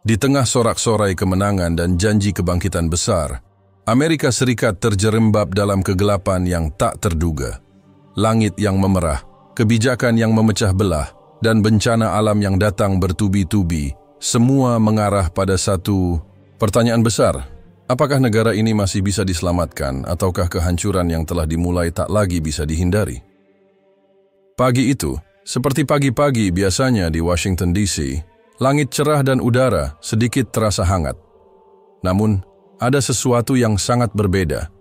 Di tengah sorak-sorai kemenangan dan janji kebangkitan besar, Amerika Serikat terjerembab dalam kegelapan yang tak terduga. Langit yang memerah, kebijakan yang memecah belah, dan bencana alam yang datang bertubi-tubi, semua mengarah pada satu pertanyaan besar. Apakah negara ini masih bisa diselamatkan, ataukah kehancuran yang telah dimulai tak lagi bisa dihindari? Pagi itu, seperti pagi-pagi biasanya di Washington DC, langit cerah dan udara sedikit terasa hangat. Namun, ada sesuatu yang sangat berbeda.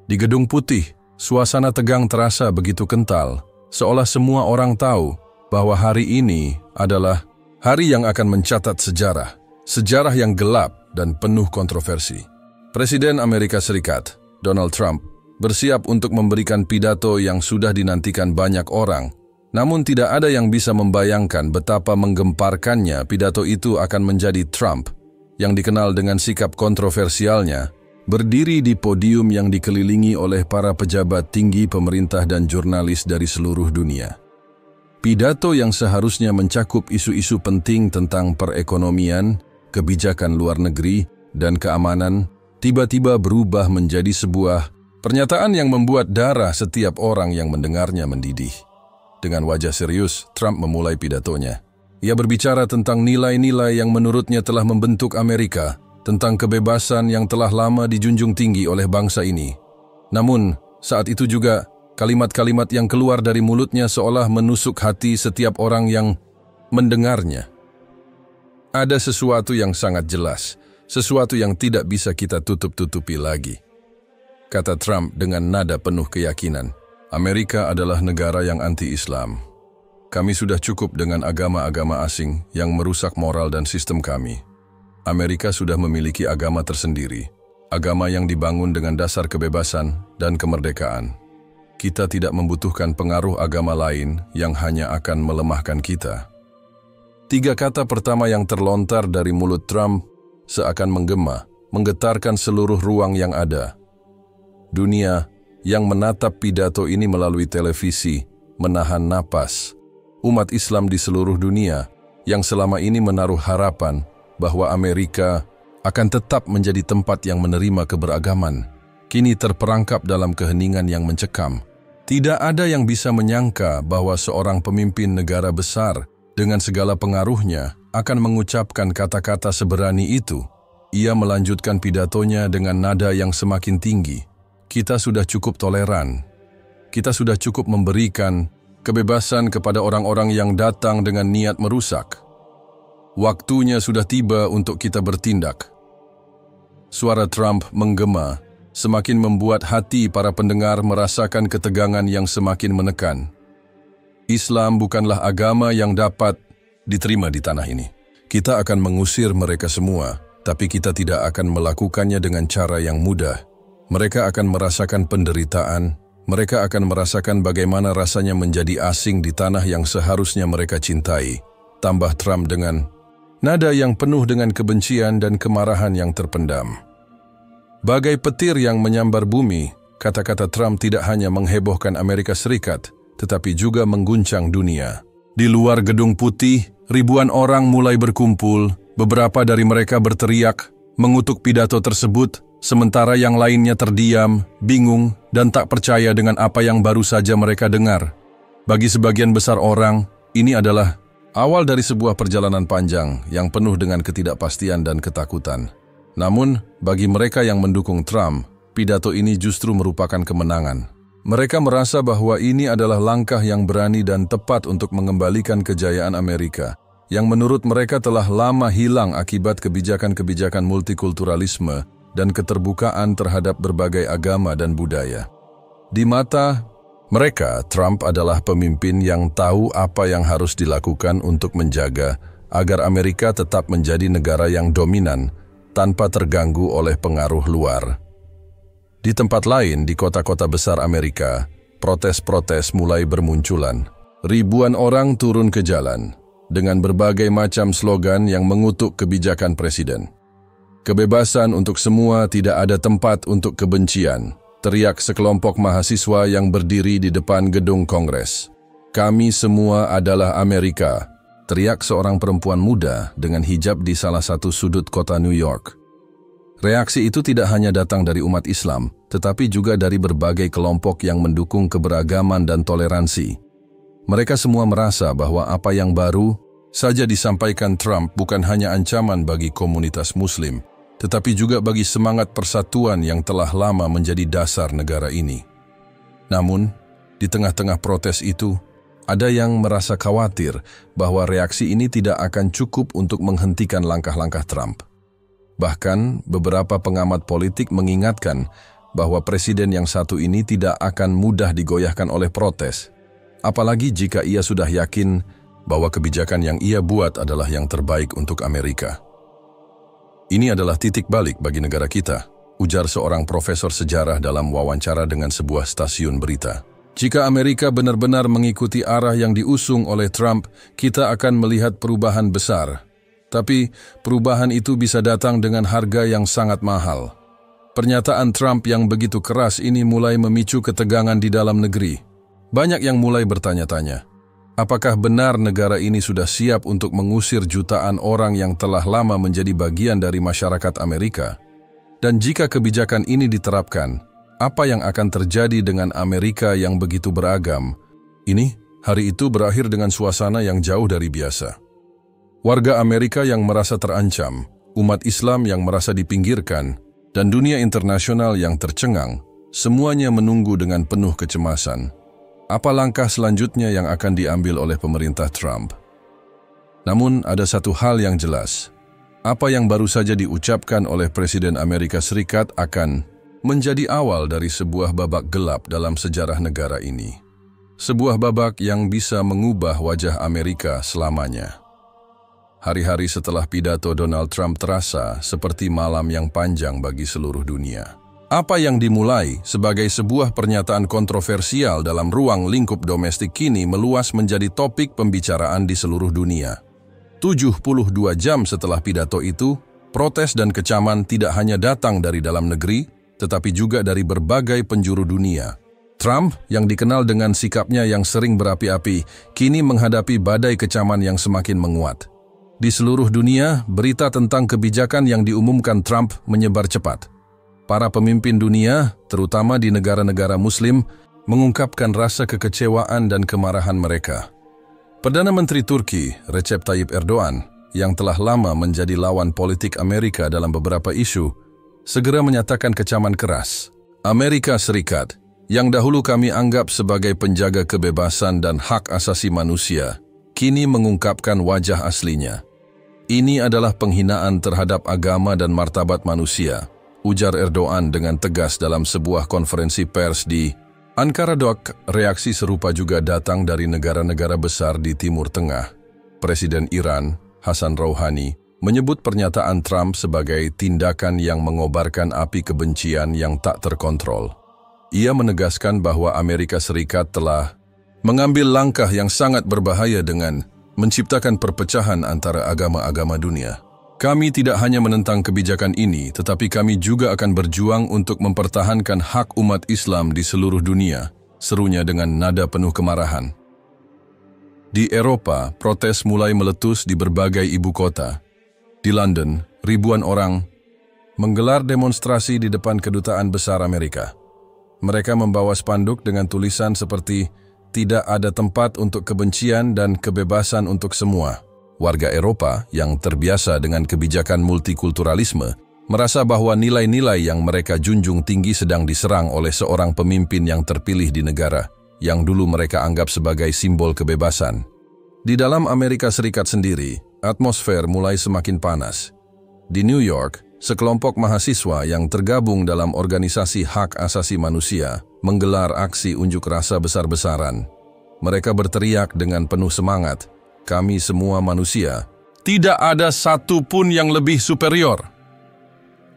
Di Gedung Putih, suasana tegang terasa begitu kental, seolah semua orang tahu bahwa hari ini adalah hari yang akan mencatat sejarah. Sejarah yang gelap dan penuh kontroversi. Presiden Amerika Serikat, Donald Trump, bersiap untuk memberikan pidato yang sudah dinantikan banyak orang. Namun tidak ada yang bisa membayangkan betapa menggemparkannya pidato itu akan menjadi Trump, yang dikenal dengan sikap kontroversialnya, berdiri di podium yang dikelilingi oleh para pejabat tinggi pemerintah dan jurnalis dari seluruh dunia. Pidato yang seharusnya mencakup isu-isu penting tentang perekonomian, kebijakan luar negeri, dan keamanan, tiba-tiba berubah menjadi sebuah pernyataan yang membuat darah setiap orang yang mendengarnya mendidih. Dengan wajah serius, Trump memulai pidatonya. Ia berbicara tentang nilai-nilai yang menurutnya telah membentuk Amerika, tentang kebebasan yang telah lama dijunjung tinggi oleh bangsa ini. Namun, saat itu juga, kalimat-kalimat yang keluar dari mulutnya seolah menusuk hati setiap orang yang mendengarnya. Ada sesuatu yang sangat jelas, sesuatu yang tidak bisa kita tutup-tutupi lagi. Kata Trump dengan nada penuh keyakinan. Amerika adalah negara yang anti-Islam. Kami sudah cukup dengan agama-agama asing yang merusak moral dan sistem kami. Amerika sudah memiliki agama tersendiri, agama yang dibangun dengan dasar kebebasan dan kemerdekaan. Kita tidak membutuhkan pengaruh agama lain yang hanya akan melemahkan kita. 3 kata pertama yang terlontar dari mulut Trump seakan menggema, menggetarkan seluruh ruang yang ada. Dunia yang menatap pidato ini melalui televisi, menahan napas. Umat Islam di seluruh dunia yang selama ini menaruh harapan bahwa Amerika akan tetap menjadi tempat yang menerima keberagaman, kini terperangkap dalam keheningan yang mencekam. Tidak ada yang bisa menyangka bahwa seorang pemimpin negara besar dengan segala pengaruhnya akan mengucapkan kata-kata seberani itu. Ia melanjutkan pidatonya dengan nada yang semakin tinggi. Kita sudah cukup toleran. Kita sudah cukup memberikan kebebasan kepada orang-orang yang datang dengan niat merusak. Waktunya sudah tiba untuk kita bertindak. Suara Trump menggema, semakin membuat hati para pendengar merasakan ketegangan yang semakin menekan. Islam bukanlah agama yang dapat diterima di tanah ini. Kita akan mengusir mereka semua, tapi kita tidak akan melakukannya dengan cara yang mudah. Mereka akan merasakan penderitaan, mereka akan merasakan bagaimana rasanya menjadi asing di tanah yang seharusnya mereka cintai. Tambah Trump dengan nada yang penuh dengan kebencian dan kemarahan yang terpendam. Bagai petir yang menyambar bumi, kata-kata Trump tidak hanya menghebohkan Amerika Serikat, tetapi juga mengguncang dunia. Di luar Gedung Putih, ribuan orang mulai berkumpul, beberapa dari mereka berteriak, mengutuk pidato tersebut, sementara yang lainnya terdiam, bingung, dan tak percaya dengan apa yang baru saja mereka dengar. Bagi sebagian besar orang, ini adalah awal dari sebuah perjalanan panjang yang penuh dengan ketidakpastian dan ketakutan. Namun, bagi mereka yang mendukung Trump, pidato ini justru merupakan kemenangan. Mereka merasa bahwa ini adalah langkah yang berani dan tepat untuk mengembalikan kejayaan Amerika, yang menurut mereka telah lama hilang akibat kebijakan-kebijakan multikulturalisme dan keterbukaan terhadap berbagai agama dan budaya. Di mata mereka, Trump adalah pemimpin yang tahu apa yang harus dilakukan untuk menjaga agar Amerika tetap menjadi negara yang dominan tanpa terganggu oleh pengaruh luar. Di tempat lain di kota-kota besar Amerika, protes-protes mulai bermunculan. Ribuan orang turun ke jalan dengan berbagai macam slogan yang mengutuk kebijakan presiden. Kebebasan untuk semua, tidak ada tempat untuk kebencian, teriak sekelompok mahasiswa yang berdiri di depan gedung Kongres. Kami semua adalah Amerika. teriak seorang perempuan muda dengan hijab di salah satu sudut kota New York. Reaksi itu tidak hanya datang dari umat Islam, tetapi juga dari berbagai kelompok yang mendukung keberagaman dan toleransi. Mereka semua merasa bahwa apa yang baru saja disampaikan Trump bukan hanya ancaman bagi komunitas Muslim, tetapi juga bagi semangat persatuan yang telah lama menjadi dasar negara ini. Namun, di tengah-tengah protes itu, ada yang merasa khawatir bahwa reaksi ini tidak akan cukup untuk menghentikan langkah-langkah Trump. Bahkan, beberapa pengamat politik mengingatkan bahwa presiden yang satu ini tidak akan mudah digoyahkan oleh protes, apalagi jika ia sudah yakin bahwa kebijakan yang ia buat adalah yang terbaik untuk Amerika. Ini adalah titik balik bagi negara kita, ujar seorang profesor sejarah dalam wawancara dengan sebuah stasiun berita. Jika Amerika benar-benar mengikuti arah yang diusung oleh Trump, kita akan melihat perubahan besar. Tapi perubahan itu bisa datang dengan harga yang sangat mahal. Pernyataan Trump yang begitu keras ini mulai memicu ketegangan di dalam negeri. Banyak yang mulai bertanya-tanya, apakah benar negara ini sudah siap untuk mengusir jutaan orang yang telah lama menjadi bagian dari masyarakat Amerika? Dan jika kebijakan ini diterapkan, apa yang akan terjadi dengan Amerika yang begitu beragam? Hari itu berakhir dengan suasana yang jauh dari biasa. Warga Amerika yang merasa terancam, umat Islam yang merasa dipinggirkan, dan dunia internasional yang tercengang, semuanya menunggu dengan penuh kecemasan. Apa langkah selanjutnya yang akan diambil oleh pemerintah Trump? Namun ada satu hal yang jelas. Apa yang baru saja diucapkan oleh Presiden Amerika Serikat akan menjadi awal dari sebuah babak gelap dalam sejarah negara ini. Sebuah babak yang bisa mengubah wajah Amerika selamanya. Hari-hari setelah pidato Donald Trump terasa seperti malam yang panjang bagi seluruh dunia. Apa yang dimulai sebagai sebuah pernyataan kontroversial dalam ruang lingkup domestik kini meluas menjadi topik pembicaraan di seluruh dunia. 72 jam setelah pidato itu, protes dan kecaman tidak hanya datang dari dalam negeri, tetapi juga dari berbagai penjuru dunia. Trump, yang dikenal dengan sikapnya yang sering berapi-api, kini menghadapi badai kecaman yang semakin menguat. Di seluruh dunia, berita tentang kebijakan yang diumumkan Trump menyebar cepat. Para pemimpin dunia, terutama di negara-negara Muslim, mengungkapkan rasa kekecewaan dan kemarahan mereka. Perdana Menteri Turki, Recep Tayyip Erdogan, yang telah lama menjadi lawan politik Amerika dalam beberapa isu, segera menyatakan kecaman keras. Amerika Serikat, yang dahulu kami anggap sebagai penjaga kebebasan dan hak asasi manusia, kini mengungkapkan wajah aslinya. Ini adalah penghinaan terhadap agama dan martabat manusia, ujar Erdogan dengan tegas dalam sebuah konferensi pers di Ankara. Reaksi serupa juga datang dari negara-negara besar di Timur Tengah. Presiden Iran, Hassan Rouhani, menyebut pernyataan Trump sebagai tindakan yang mengobarkan api kebencian yang tak terkontrol. Ia menegaskan bahwa Amerika Serikat telah mengambil langkah yang sangat berbahaya dengan menciptakan perpecahan antara agama-agama dunia. Kami tidak hanya menentang kebijakan ini, tetapi kami juga akan berjuang untuk mempertahankan hak umat Islam di seluruh dunia, serunya dengan nada penuh kemarahan. Di Eropa, protes mulai meletus di berbagai ibu kota. Di London, ribuan orang menggelar demonstrasi di depan kedutaan besar Amerika. Mereka membawa spanduk dengan tulisan seperti "Tidak ada tempat untuk kebencian dan kebebasan untuk semua." Warga Eropa yang terbiasa dengan kebijakan multikulturalisme merasa bahwa nilai-nilai yang mereka junjung tinggi sedang diserang oleh seorang pemimpin yang terpilih di negara yang dulu mereka anggap sebagai simbol kebebasan. Di dalam Amerika Serikat sendiri, atmosfer mulai semakin panas. Di New York, sekelompok mahasiswa yang tergabung dalam organisasi hak asasi manusia menggelar aksi unjuk rasa besar-besaran. Mereka berteriak dengan penuh semangat, "Kami semua manusia. Tidak ada satu pun yang lebih superior."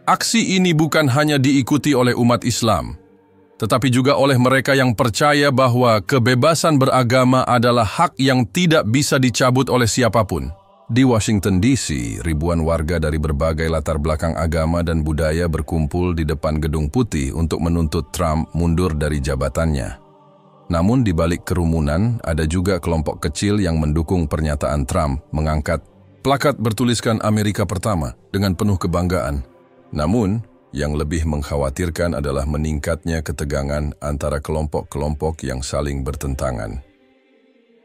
Aksi ini bukan hanya diikuti oleh umat Islam, tetapi juga oleh mereka yang percaya bahwa kebebasan beragama adalah hak yang tidak bisa dicabut oleh siapapun. Di Washington DC, ribuan warga dari berbagai latar belakang agama dan budaya berkumpul di depan Gedung Putih untuk menuntut Trump mundur dari jabatannya. Namun di balik kerumunan, ada juga kelompok kecil yang mendukung pernyataan Trump mengangkat plakat bertuliskan Amerika Pertama dengan penuh kebanggaan. Namun, yang lebih mengkhawatirkan adalah meningkatnya ketegangan antara kelompok-kelompok yang saling bertentangan.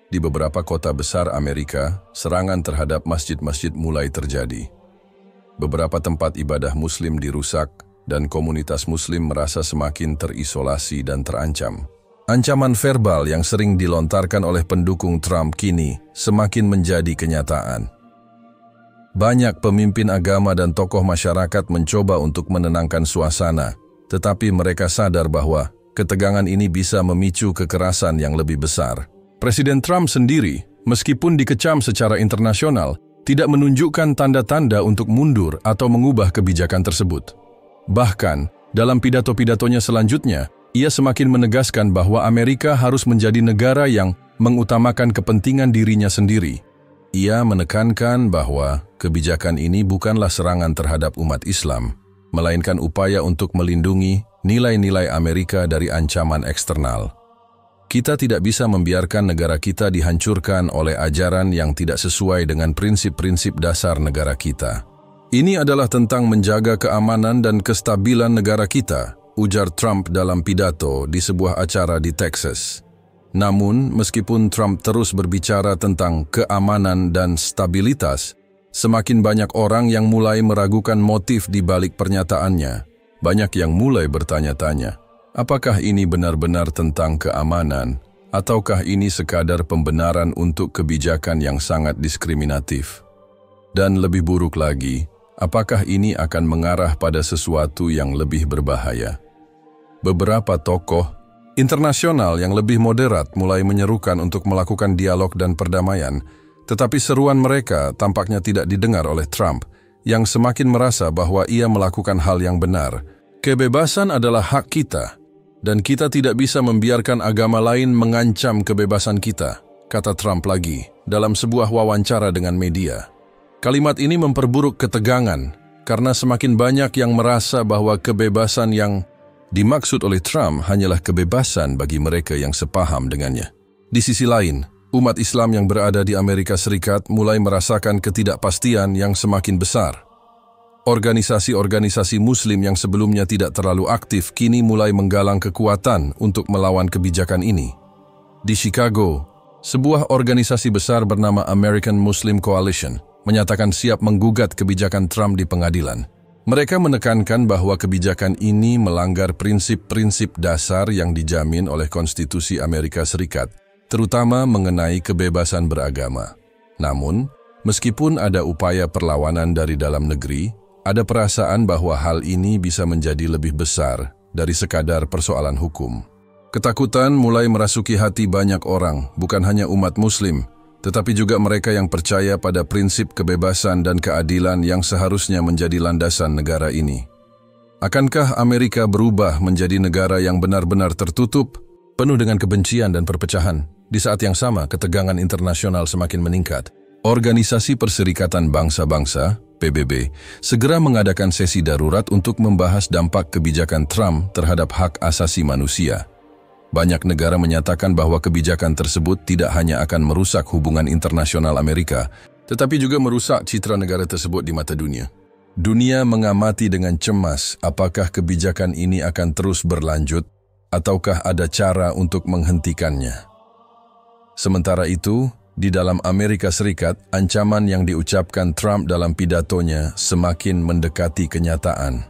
Di beberapa kota besar Amerika, serangan terhadap masjid-masjid mulai terjadi. Beberapa tempat ibadah Muslim dirusak dan komunitas Muslim merasa semakin terisolasi dan terancam. Ancaman verbal yang sering dilontarkan oleh pendukung Trump kini semakin menjadi kenyataan. Banyak pemimpin agama dan tokoh masyarakat mencoba untuk menenangkan suasana, tetapi mereka sadar bahwa ketegangan ini bisa memicu kekerasan yang lebih besar. Presiden Trump sendiri, meskipun dikecam secara internasional, tidak menunjukkan tanda-tanda untuk mundur atau mengubah kebijakan tersebut. Bahkan, dalam pidato-pidatonya selanjutnya, ia semakin menegaskan bahwa Amerika harus menjadi negara yang mengutamakan kepentingan dirinya sendiri. Ia menekankan bahwa kebijakan ini bukanlah serangan terhadap umat Islam, melainkan upaya untuk melindungi nilai-nilai Amerika dari ancaman eksternal. Kita tidak bisa membiarkan negara kita dihancurkan oleh ajaran yang tidak sesuai dengan prinsip-prinsip dasar negara kita. Ini adalah tentang menjaga keamanan dan kestabilan negara kita, ujar Trump dalam pidato di sebuah acara di Texas. Namun, meskipun Trump terus berbicara tentang keamanan dan stabilitas, semakin banyak orang yang mulai meragukan motif di balik pernyataannya. Banyak yang mulai bertanya-tanya, apakah ini benar-benar tentang keamanan, ataukah ini sekadar pembenaran untuk kebijakan yang sangat diskriminatif? Dan lebih buruk lagi, apakah ini akan mengarah pada sesuatu yang lebih berbahaya? Beberapa tokoh internasional yang lebih moderat mulai menyerukan untuk melakukan dialog dan perdamaian, tetapi seruan mereka tampaknya tidak didengar oleh Trump, yang semakin merasa bahwa ia melakukan hal yang benar. Kebebasan adalah hak kita, dan kita tidak bisa membiarkan agama lain mengancam kebebasan kita, kata Trump lagi dalam sebuah wawancara dengan media. Kalimat ini memperburuk ketegangan, karena semakin banyak yang merasa bahwa kebebasan yang dimaksud oleh Trump hanyalah kebebasan bagi mereka yang sepaham dengannya. Di sisi lain, umat Islam yang berada di Amerika Serikat mulai merasakan ketidakpastian yang semakin besar. Organisasi-organisasi Muslim yang sebelumnya tidak terlalu aktif kini mulai menggalang kekuatan untuk melawan kebijakan ini. Di Chicago, sebuah organisasi besar bernama American Muslim Coalition menyatakan siap menggugat kebijakan Trump di pengadilan. Mereka menekankan bahwa kebijakan ini melanggar prinsip-prinsip dasar yang dijamin oleh Konstitusi Amerika Serikat, terutama mengenai kebebasan beragama. Namun, meskipun ada upaya perlawanan dari dalam negeri, ada perasaan bahwa hal ini bisa menjadi lebih besar dari sekadar persoalan hukum. Ketakutan mulai merasuki hati banyak orang, bukan hanya umat Muslim, tetapi juga mereka yang percaya pada prinsip kebebasan dan keadilan yang seharusnya menjadi landasan negara ini. Akankah Amerika berubah menjadi negara yang benar-benar tertutup, penuh dengan kebencian dan perpecahan? Di saat yang sama, ketegangan internasional semakin meningkat. Organisasi Perserikatan Bangsa-Bangsa, PBB, segera mengadakan sesi darurat untuk membahas dampak kebijakan Trump terhadap hak asasi manusia. Banyak negara menyatakan bahwa kebijakan tersebut tidak hanya akan merusak hubungan internasional Amerika, tetapi juga merusak citra negara tersebut di mata dunia. Dunia mengamati dengan cemas apakah kebijakan ini akan terus berlanjut ataukah ada cara untuk menghentikannya. Sementara itu, di dalam Amerika Serikat, ancaman yang diucapkan Trump dalam pidatonya semakin mendekati kenyataan.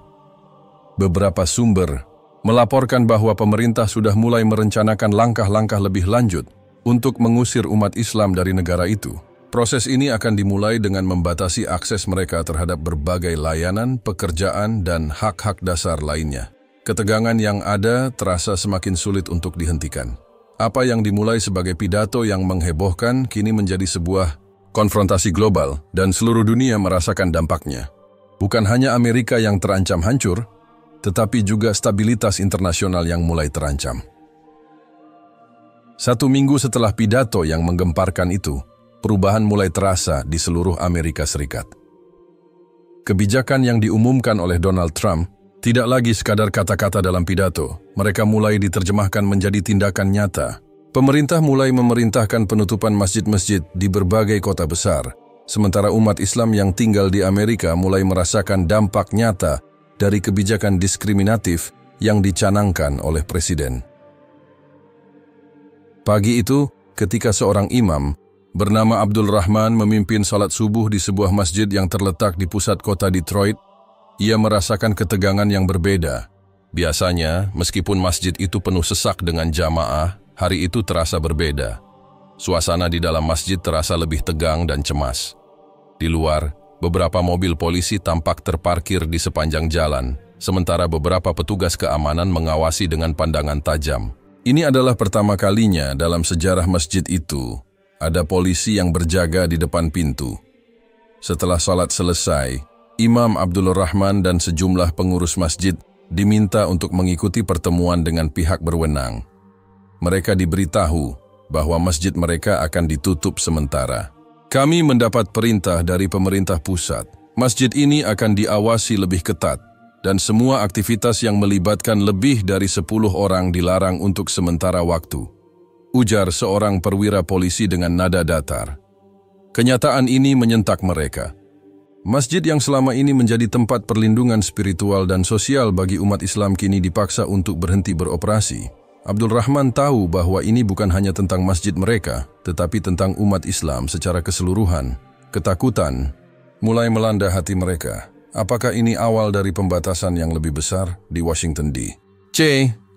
Beberapa sumber melaporkan bahwa pemerintah sudah mulai merencanakan langkah-langkah lebih lanjut untuk mengusir umat Islam dari negara itu. Proses ini akan dimulai dengan membatasi akses mereka terhadap berbagai layanan, pekerjaan, dan hak-hak dasar lainnya. Ketegangan yang ada terasa semakin sulit untuk dihentikan. Apa yang dimulai sebagai pidato yang menghebohkan kini menjadi sebuah konfrontasi global dan seluruh dunia merasakan dampaknya. Bukan hanya Amerika yang terancam hancur, tetapi juga stabilitas internasional yang mulai terancam. 1 minggu setelah pidato yang menggemparkan itu, perubahan mulai terasa di seluruh Amerika Serikat. Kebijakan yang diumumkan oleh Donald Trump tidak lagi sekadar kata-kata dalam pidato, mereka mulai diterjemahkan menjadi tindakan nyata. Pemerintah mulai memerintahkan penutupan masjid-masjid di berbagai kota besar, sementara umat Islam yang tinggal di Amerika mulai merasakan dampak nyata dari kebijakan diskriminatif yang dicanangkan oleh Presiden. Pagi itu, ketika seorang imam bernama Abdul Rahman memimpin salat subuh di sebuah masjid yang terletak di pusat kota Detroit, ia merasakan ketegangan yang berbeda. Biasanya, meskipun masjid itu penuh sesak dengan jamaah, hari itu terasa berbeda. Suasana di dalam masjid terasa lebih tegang dan cemas. Di luar, beberapa mobil polisi tampak terparkir di sepanjang jalan, sementara beberapa petugas keamanan mengawasi dengan pandangan tajam. Ini adalah pertama kalinya dalam sejarah masjid itu ada polisi yang berjaga di depan pintu. Setelah salat selesai, Imam Abdul Rahman dan sejumlah pengurus masjid diminta untuk mengikuti pertemuan dengan pihak berwenang. Mereka diberitahu bahwa masjid mereka akan ditutup sementara. Kami mendapat perintah dari pemerintah pusat. Masjid ini akan diawasi lebih ketat dan semua aktivitas yang melibatkan lebih dari 10 orang dilarang untuk sementara waktu, ujar seorang perwira polisi dengan nada datar. Kenyataan ini menyentak mereka. Masjid yang selama ini menjadi tempat perlindungan spiritual dan sosial bagi umat Islam kini dipaksa untuk berhenti beroperasi. Abdul Rahman tahu bahwa ini bukan hanya tentang masjid mereka, tetapi tentang umat Islam secara keseluruhan. Ketakutan mulai melanda hati mereka. Apakah ini awal dari pembatasan yang lebih besar di Washington D.C.?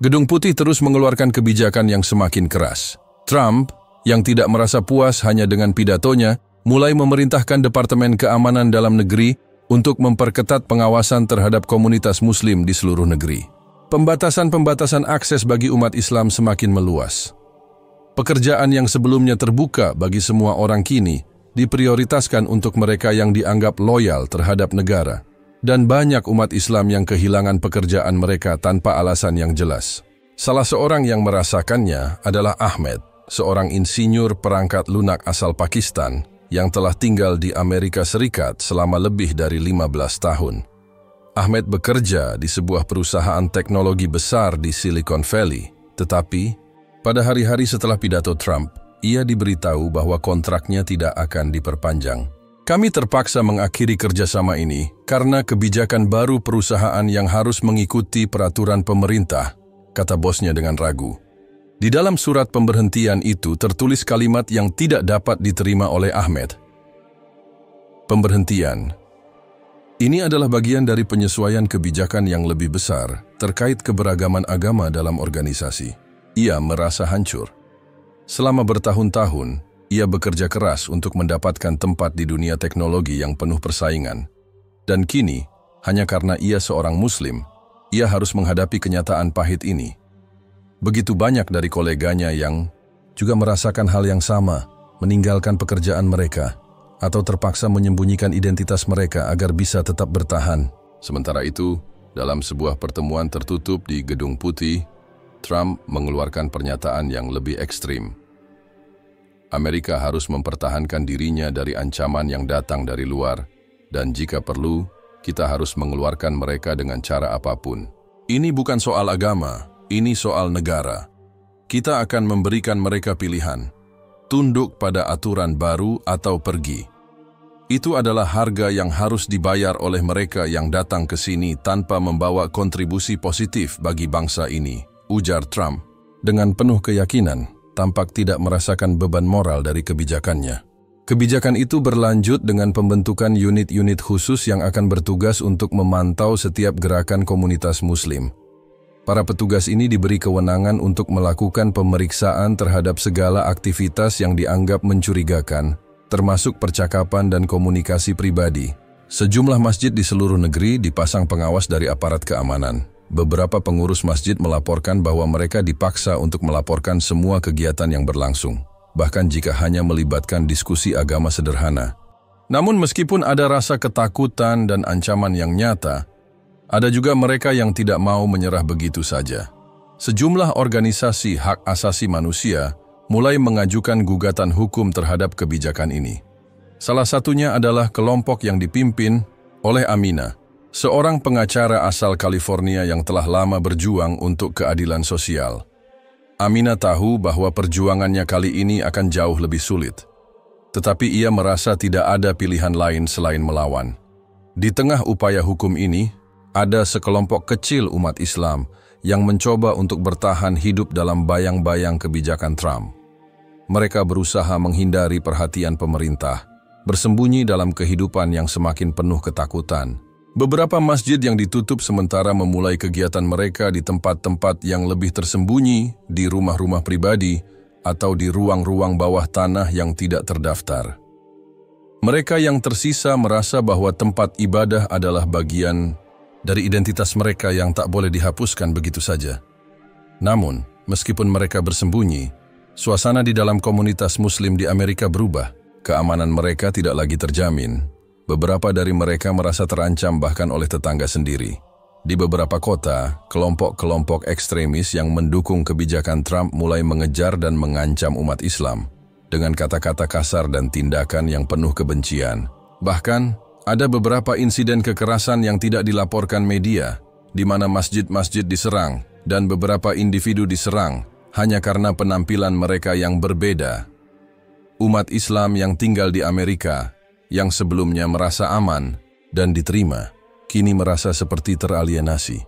Gedung Putih terus mengeluarkan kebijakan yang semakin keras. Trump, yang tidak merasa puas hanya dengan pidatonya, mulai memerintahkan Departemen Keamanan Dalam Negeri untuk memperketat pengawasan terhadap komunitas Muslim di seluruh negeri. Pembatasan-pembatasan akses bagi umat Islam semakin meluas. Pekerjaan yang sebelumnya terbuka bagi semua orang kini diprioritaskan untuk mereka yang dianggap loyal terhadap negara. Dan banyak umat Islam yang kehilangan pekerjaan mereka tanpa alasan yang jelas. Salah seorang yang merasakannya adalah Ahmed, seorang insinyur perangkat lunak asal Pakistan yang telah tinggal di Amerika Serikat selama lebih dari 15 tahun. Ahmed bekerja di sebuah perusahaan teknologi besar di Silicon Valley, tetapi pada hari-hari setelah pidato Trump, ia diberitahu bahwa kontraknya tidak akan diperpanjang. Kami terpaksa mengakhiri kerjasama ini karena kebijakan baru perusahaan yang harus mengikuti peraturan pemerintah, kata bosnya dengan ragu. Di dalam surat pemberhentian itu tertulis kalimat yang tidak dapat diterima oleh Ahmed. Pemberhentian. Ini adalah bagian dari penyesuaian kebijakan yang lebih besar terkait keberagaman agama dalam organisasi. Ia merasa hancur. Selama bertahun-tahun, ia bekerja keras untuk mendapatkan tempat di dunia teknologi yang penuh persaingan. Dan kini, hanya karena ia seorang Muslim, ia harus menghadapi kenyataan pahit ini. Begitu banyak dari koleganya yang juga merasakan hal yang sama, meninggalkan pekerjaan mereka, atau terpaksa menyembunyikan identitas mereka agar bisa tetap bertahan. Sementara itu, dalam sebuah pertemuan tertutup di Gedung Putih, Trump mengeluarkan pernyataan yang lebih ekstrim. Amerika harus mempertahankan dirinya dari ancaman yang datang dari luar, dan jika perlu, kita harus mengeluarkan mereka dengan cara apapun. Ini bukan soal agama, ini soal negara. Kita akan memberikan mereka pilihan, tunduk pada aturan baru atau pergi. Itu adalah harga yang harus dibayar oleh mereka yang datang ke sini tanpa membawa kontribusi positif bagi bangsa ini, ujar Trump dengan penuh keyakinan. Tampak tidak merasakan beban moral dari kebijakannya. Kebijakan itu berlanjut dengan pembentukan unit-unit khusus yang akan bertugas untuk memantau setiap gerakan komunitas Muslim. Para petugas ini diberi kewenangan untuk melakukan pemeriksaan terhadap segala aktivitas yang dianggap mencurigakan, termasuk percakapan dan komunikasi pribadi. Sejumlah masjid di seluruh negeri dipasang pengawas dari aparat keamanan. Beberapa pengurus masjid melaporkan bahwa mereka dipaksa untuk melaporkan semua kegiatan yang berlangsung, bahkan jika hanya melibatkan diskusi agama sederhana. Namun meskipun ada rasa ketakutan dan ancaman yang nyata, ada juga mereka yang tidak mau menyerah begitu saja. Sejumlah organisasi hak asasi manusia mulai mengajukan gugatan hukum terhadap kebijakan ini. Salah satunya adalah kelompok yang dipimpin oleh Amina, seorang pengacara asal California yang telah lama berjuang untuk keadilan sosial. Amina tahu bahwa perjuangannya kali ini akan jauh lebih sulit. Tetapi ia merasa tidak ada pilihan lain selain melawan. Di tengah upaya hukum ini, ada sekelompok kecil umat Islam yang mencoba untuk bertahan hidup dalam bayang-bayang kebijakan Trump. Mereka berusaha menghindari perhatian pemerintah, bersembunyi dalam kehidupan yang semakin penuh ketakutan. Beberapa masjid yang ditutup sementara memulai kegiatan mereka di tempat-tempat yang lebih tersembunyi, di rumah-rumah pribadi, atau di ruang-ruang bawah tanah yang tidak terdaftar. Mereka yang tersisa merasa bahwa tempat ibadah adalah bagian dari identitas mereka yang tak boleh dihapuskan begitu saja. Namun, meskipun mereka bersembunyi, suasana di dalam komunitas Muslim di Amerika berubah. Keamanan mereka tidak lagi terjamin. Beberapa dari mereka merasa terancam bahkan oleh tetangga sendiri. Di beberapa kota, kelompok-kelompok ekstremis yang mendukung kebijakan Trump mulai mengejar dan mengancam umat Islam dengan kata-kata kasar dan tindakan yang penuh kebencian. Bahkan, ada beberapa insiden kekerasan yang tidak dilaporkan media, di mana masjid-masjid diserang dan beberapa individu diserang hanya karena penampilan mereka yang berbeda. Umat Islam yang tinggal di Amerika, yang sebelumnya merasa aman dan diterima, kini merasa seperti teralienasi.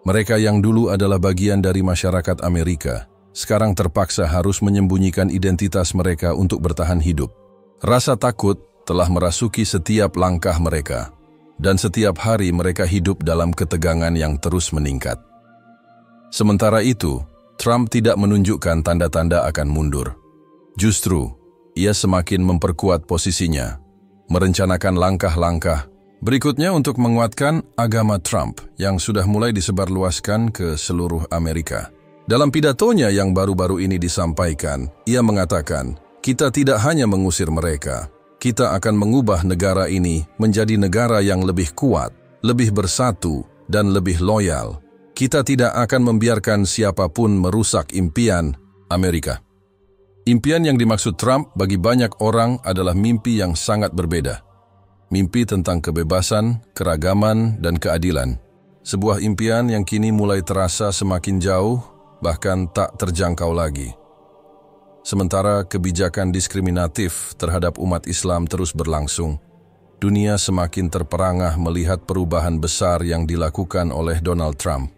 Mereka yang dulu adalah bagian dari masyarakat Amerika, sekarang terpaksa harus menyembunyikan identitas mereka untuk bertahan hidup. Rasa takut telah merasuki setiap langkah mereka, dan setiap hari mereka hidup dalam ketegangan yang terus meningkat. Sementara itu, Trump tidak menunjukkan tanda-tanda akan mundur. Justru, ia semakin memperkuat posisinya, merencanakan langkah-langkah berikutnya untuk menguatkan agama Trump yang sudah mulai disebarluaskan ke seluruh Amerika. Dalam pidatonya yang baru-baru ini disampaikan, ia mengatakan, "Kita tidak hanya mengusir mereka, kita akan mengubah negara ini menjadi negara yang lebih kuat, lebih bersatu, dan lebih loyal. Kita tidak akan membiarkan siapapun merusak impian Amerika." Impian yang dimaksud Trump bagi banyak orang adalah mimpi yang sangat berbeda. Mimpi tentang kebebasan, keragaman, dan keadilan. Sebuah impian yang kini mulai terasa semakin jauh, bahkan tak terjangkau lagi. Sementara kebijakan diskriminatif terhadap umat Islam terus berlangsung, dunia semakin terperangah melihat perubahan besar yang dilakukan oleh Donald Trump.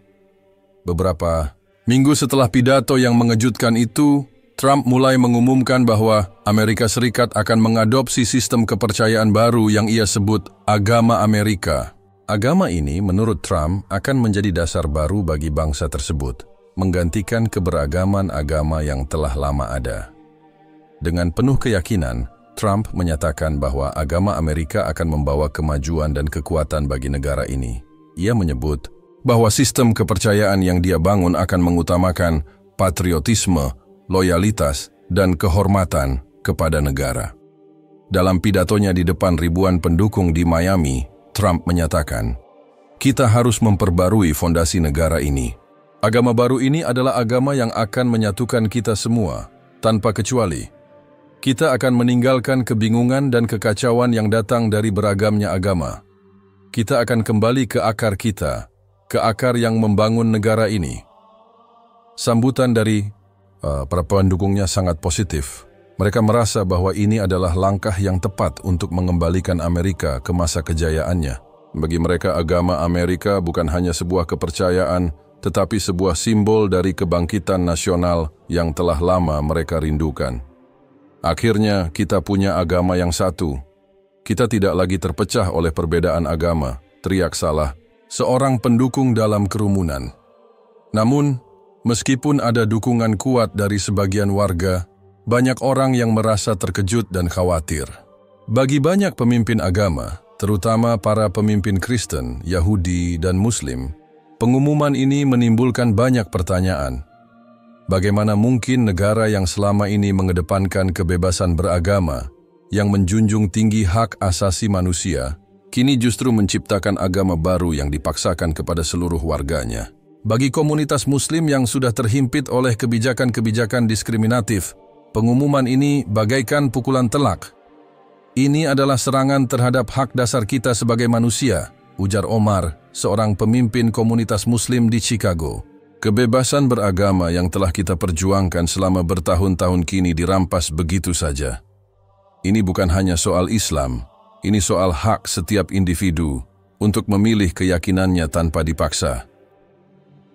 Beberapa minggu setelah pidato yang mengejutkan itu, Trump mulai mengumumkan bahwa Amerika Serikat akan mengadopsi sistem kepercayaan baru yang ia sebut agama Amerika. Agama ini menurut Trump akan menjadi dasar baru bagi bangsa tersebut, menggantikan keberagaman agama yang telah lama ada. Dengan penuh keyakinan, Trump menyatakan bahwa agama Amerika akan membawa kemajuan dan kekuatan bagi negara ini. Ia menyebut bahwa sistem kepercayaan yang dia bangun akan mengutamakan patriotisme, loyalitas, dan kehormatan kepada negara. Dalam pidatonya di depan ribuan pendukung di Miami, Trump menyatakan, "Kita harus memperbarui fondasi negara ini. Agama baru ini adalah agama yang akan menyatukan kita semua, tanpa kecuali. Kita akan meninggalkan kebingungan dan kekacauan yang datang dari beragamnya agama. Kita akan kembali ke akar kita, ke akar yang membangun negara ini." Sambutan dari para pendukungnya sangat positif. Mereka merasa bahwa ini adalah langkah yang tepat untuk mengembalikan Amerika ke masa kejayaannya. Bagi mereka, agama Amerika bukan hanya sebuah kepercayaan, tetapi sebuah simbol dari kebangkitan nasional yang telah lama mereka rindukan. Akhirnya, kita punya agama yang satu. Kita tidak lagi terpecah oleh perbedaan agama, teriak salah seorang pendukung dalam kerumunan. Namun, meskipun ada dukungan kuat dari sebagian warga, banyak orang yang merasa terkejut dan khawatir. Bagi banyak pemimpin agama, terutama para pemimpin Kristen, Yahudi, dan Muslim, pengumuman ini menimbulkan banyak pertanyaan. Bagaimana mungkin negara yang selama ini mengedepankan kebebasan beragama, yang menjunjung tinggi hak asasi manusia, kini justru menciptakan agama baru yang dipaksakan kepada seluruh warganya? Bagi komunitas Muslim yang sudah terhimpit oleh kebijakan-kebijakan diskriminatif, pengumuman ini bagaikan pukulan telak. "Ini adalah serangan terhadap hak dasar kita sebagai manusia," ujar Omar, seorang pemimpin komunitas Muslim di Chicago. Kebebasan beragama yang telah kita perjuangkan selama bertahun-tahun kini dirampas begitu saja. Ini bukan hanya soal Islam, ini soal hak setiap individu untuk memilih keyakinannya tanpa dipaksa.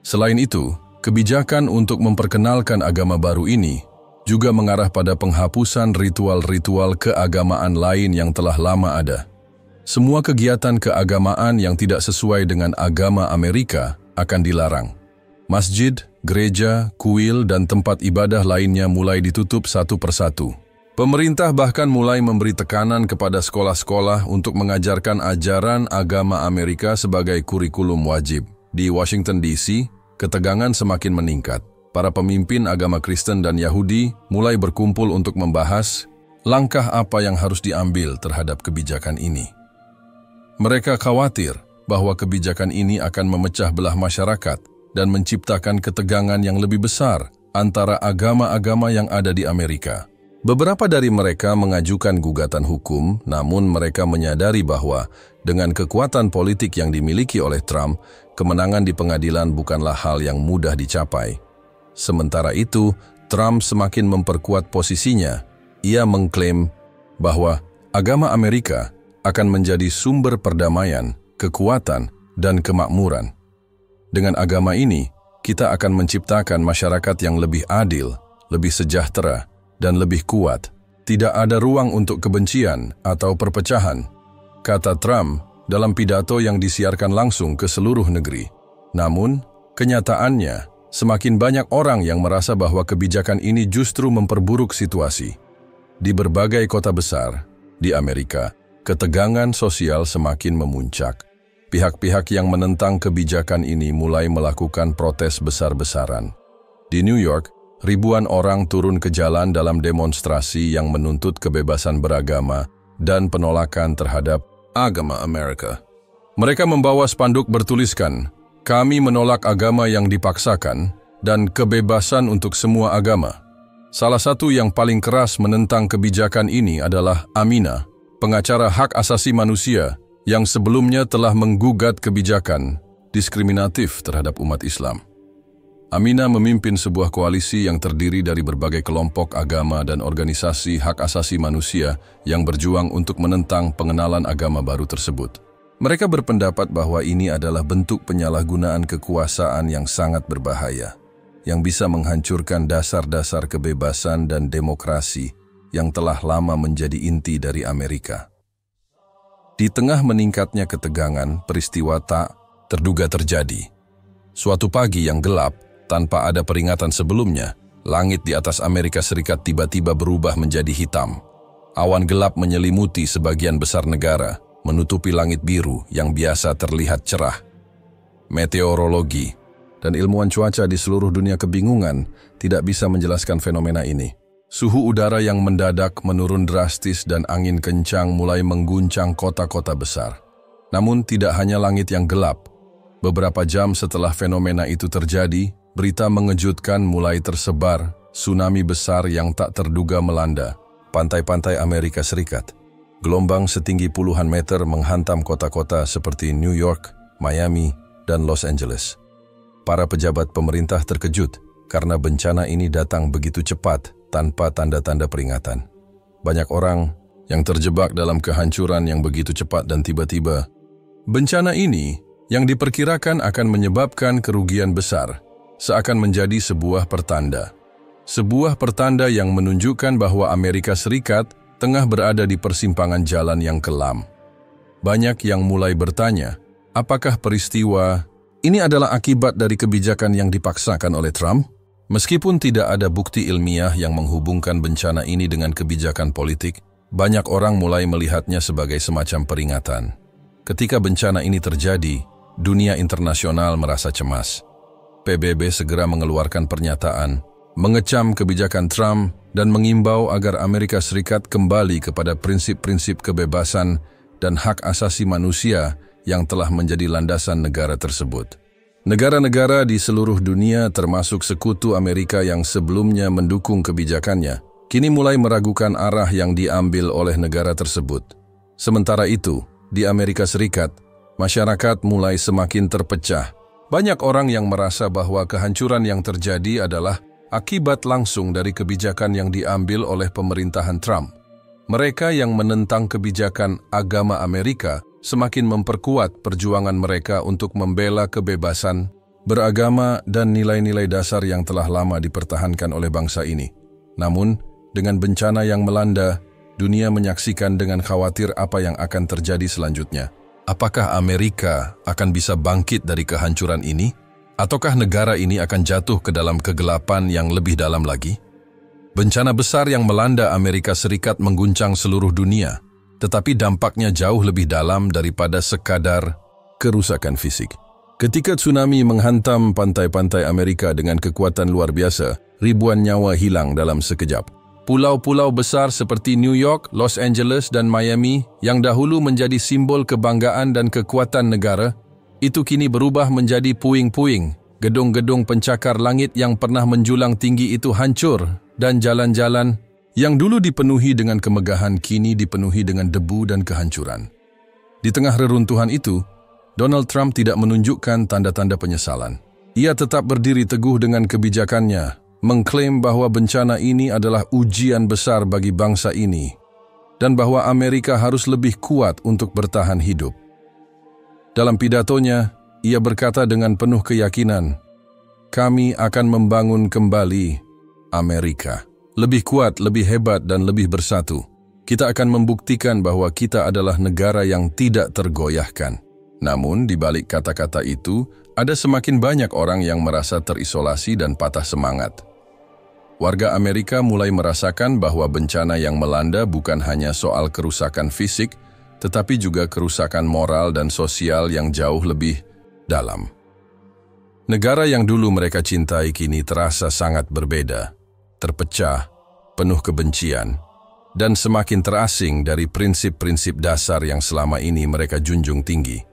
Selain itu, kebijakan untuk memperkenalkan agama baru ini juga mengarah pada penghapusan ritual-ritual keagamaan lain yang telah lama ada. Semua kegiatan keagamaan yang tidak sesuai dengan agama Amerika akan dilarang. Masjid, gereja, kuil, dan tempat ibadah lainnya mulai ditutup satu persatu. Pemerintah bahkan mulai memberi tekanan kepada sekolah-sekolah untuk mengajarkan ajaran agama Amerika sebagai kurikulum wajib. Di Washington DC, ketegangan semakin meningkat. Para pemimpin agama Kristen dan Yahudi mulai berkumpul untuk membahas langkah apa yang harus diambil terhadap kebijakan ini. Mereka khawatir bahwa kebijakan ini akan memecah belah masyarakat dan menciptakan ketegangan yang lebih besar antara agama-agama yang ada di Amerika. Beberapa dari mereka mengajukan gugatan hukum, namun mereka menyadari bahwa dengan kekuatan politik yang dimiliki oleh Trump, kemenangan di pengadilan bukanlah hal yang mudah dicapai. Sementara itu, Trump semakin memperkuat posisinya. Ia mengklaim bahwa agama Amerika akan menjadi sumber perdamaian, kekuatan, dan kemakmuran. Dengan agama ini, kita akan menciptakan masyarakat yang lebih adil, lebih sejahtera, dan lebih kuat. Tidak ada ruang untuk kebencian atau perpecahan, kata Trump dalam pidato yang disiarkan langsung ke seluruh negeri. Namun, kenyataannya, semakin banyak orang yang merasa bahwa kebijakan ini justru memperburuk situasi. Di berbagai kota besar di Amerika, ketegangan sosial semakin memuncak. Pihak-pihak yang menentang kebijakan ini mulai melakukan protes besar-besaran. Di New York, ribuan orang turun ke jalan dalam demonstrasi yang menuntut kebebasan beragama dan penolakan terhadap agama Amerika. Mereka membawa spanduk bertuliskan, "Kami menolak agama yang dipaksakan dan kebebasan untuk semua agama." Salah satu yang paling keras menentang kebijakan ini adalah Amina, pengacara hak asasi manusia yang sebelumnya telah menggugat kebijakan diskriminatif terhadap umat Islam. Amina memimpin sebuah koalisi yang terdiri dari berbagai kelompok agama dan organisasi hak asasi manusia yang berjuang untuk menentang pengenalan agama baru tersebut. Mereka berpendapat bahwa ini adalah bentuk penyalahgunaan kekuasaan yang sangat berbahaya, yang bisa menghancurkan dasar-dasar kebebasan dan demokrasi yang telah lama menjadi inti dari Amerika. Di tengah meningkatnya ketegangan, peristiwa tak terduga terjadi. Suatu pagi yang gelap, tanpa ada peringatan sebelumnya, langit di atas Amerika Serikat tiba-tiba berubah menjadi hitam. Awan gelap menyelimuti sebagian besar negara, menutupi langit biru yang biasa terlihat cerah. Meteorologi dan ilmuwan cuaca di seluruh dunia kebingungan tidak bisa menjelaskan fenomena ini. Suhu udara yang mendadak menurun drastis dan angin kencang mulai mengguncang kota-kota besar. Namun tidak hanya langit yang gelap. Beberapa jam setelah fenomena itu terjadi, berita mengejutkan mulai tersebar, tsunami besar yang tak terduga melanda pantai-pantai Amerika Serikat. Gelombang setinggi puluhan meter menghantam kota-kota seperti New York, Miami, dan Los Angeles. Para pejabat pemerintah terkejut karena bencana ini datang begitu cepat tanpa tanda-tanda peringatan. Banyak orang yang terjebak dalam kehancuran yang begitu cepat dan tiba-tiba. Bencana ini yang diperkirakan akan menyebabkan kerugian besar seakan menjadi sebuah pertanda. Sebuah pertanda yang menunjukkan bahwa Amerika Serikat tengah berada di persimpangan jalan yang kelam. Banyak yang mulai bertanya, apakah peristiwa ini adalah akibat dari kebijakan yang dipaksakan oleh Trump? Meskipun tidak ada bukti ilmiah yang menghubungkan bencana ini dengan kebijakan politik, banyak orang mulai melihatnya sebagai semacam peringatan. Ketika bencana ini terjadi, dunia internasional merasa cemas. PBB segera mengeluarkan pernyataan, mengecam kebijakan Trump dan mengimbau agar Amerika Serikat kembali kepada prinsip-prinsip kebebasan dan hak asasi manusia yang telah menjadi landasan negara tersebut. Negara-negara di seluruh dunia termasuk sekutu Amerika yang sebelumnya mendukung kebijakannya, kini mulai meragukan arah yang diambil oleh negara tersebut. Sementara itu, di Amerika Serikat, masyarakat mulai semakin terpecah. Banyak orang yang merasa bahwa kehancuran yang terjadi adalah akibat langsung dari kebijakan yang diambil oleh pemerintahan Trump. Mereka yang menentang kebijakan agama Amerika semakin memperkuat perjuangan mereka untuk membela kebebasan beragama dan nilai-nilai dasar yang telah lama dipertahankan oleh bangsa ini. Namun, dengan bencana yang melanda, dunia menyaksikan dengan khawatir apa yang akan terjadi selanjutnya. Apakah Amerika akan bisa bangkit dari kehancuran ini? Ataukah negara ini akan jatuh ke dalam kegelapan yang lebih dalam lagi? Bencana besar yang melanda Amerika Serikat mengguncang seluruh dunia, tetapi dampaknya jauh lebih dalam daripada sekadar kerusakan fisik. Ketika tsunami menghantam pantai-pantai Amerika dengan kekuatan luar biasa, ribuan nyawa hilang dalam sekejap. Pulau-pulau besar seperti New York, Los Angeles, dan Miami yang dahulu menjadi simbol kebanggaan dan kekuatan negara, itu kini berubah menjadi puing-puing. Gedung-gedung pencakar langit yang pernah menjulang tinggi itu hancur, dan jalan-jalan yang dulu dipenuhi dengan kemegahan kini dipenuhi dengan debu dan kehancuran. Di tengah reruntuhan itu, Donald Trump tidak menunjukkan tanda-tanda penyesalan. Ia tetap berdiri teguh dengan kebijakannya, mengklaim bahwa bencana ini adalah ujian besar bagi bangsa ini dan bahwa Amerika harus lebih kuat untuk bertahan hidup. Dalam pidatonya, ia berkata dengan penuh keyakinan, "Kami akan membangun kembali Amerika. Lebih kuat, lebih hebat, dan lebih bersatu. Kita akan membuktikan bahwa kita adalah negara yang tidak tergoyahkan." Namun, di balik kata-kata itu, ada semakin banyak orang yang merasa terisolasi dan patah semangat. Warga Amerika mulai merasakan bahwa bencana yang melanda bukan hanya soal kerusakan fisik, tetapi juga kerusakan moral dan sosial yang jauh lebih dalam. Negara yang dulu mereka cintai kini terasa sangat berbeda, terpecah, penuh kebencian, dan semakin terasing dari prinsip-prinsip dasar yang selama ini mereka junjung tinggi.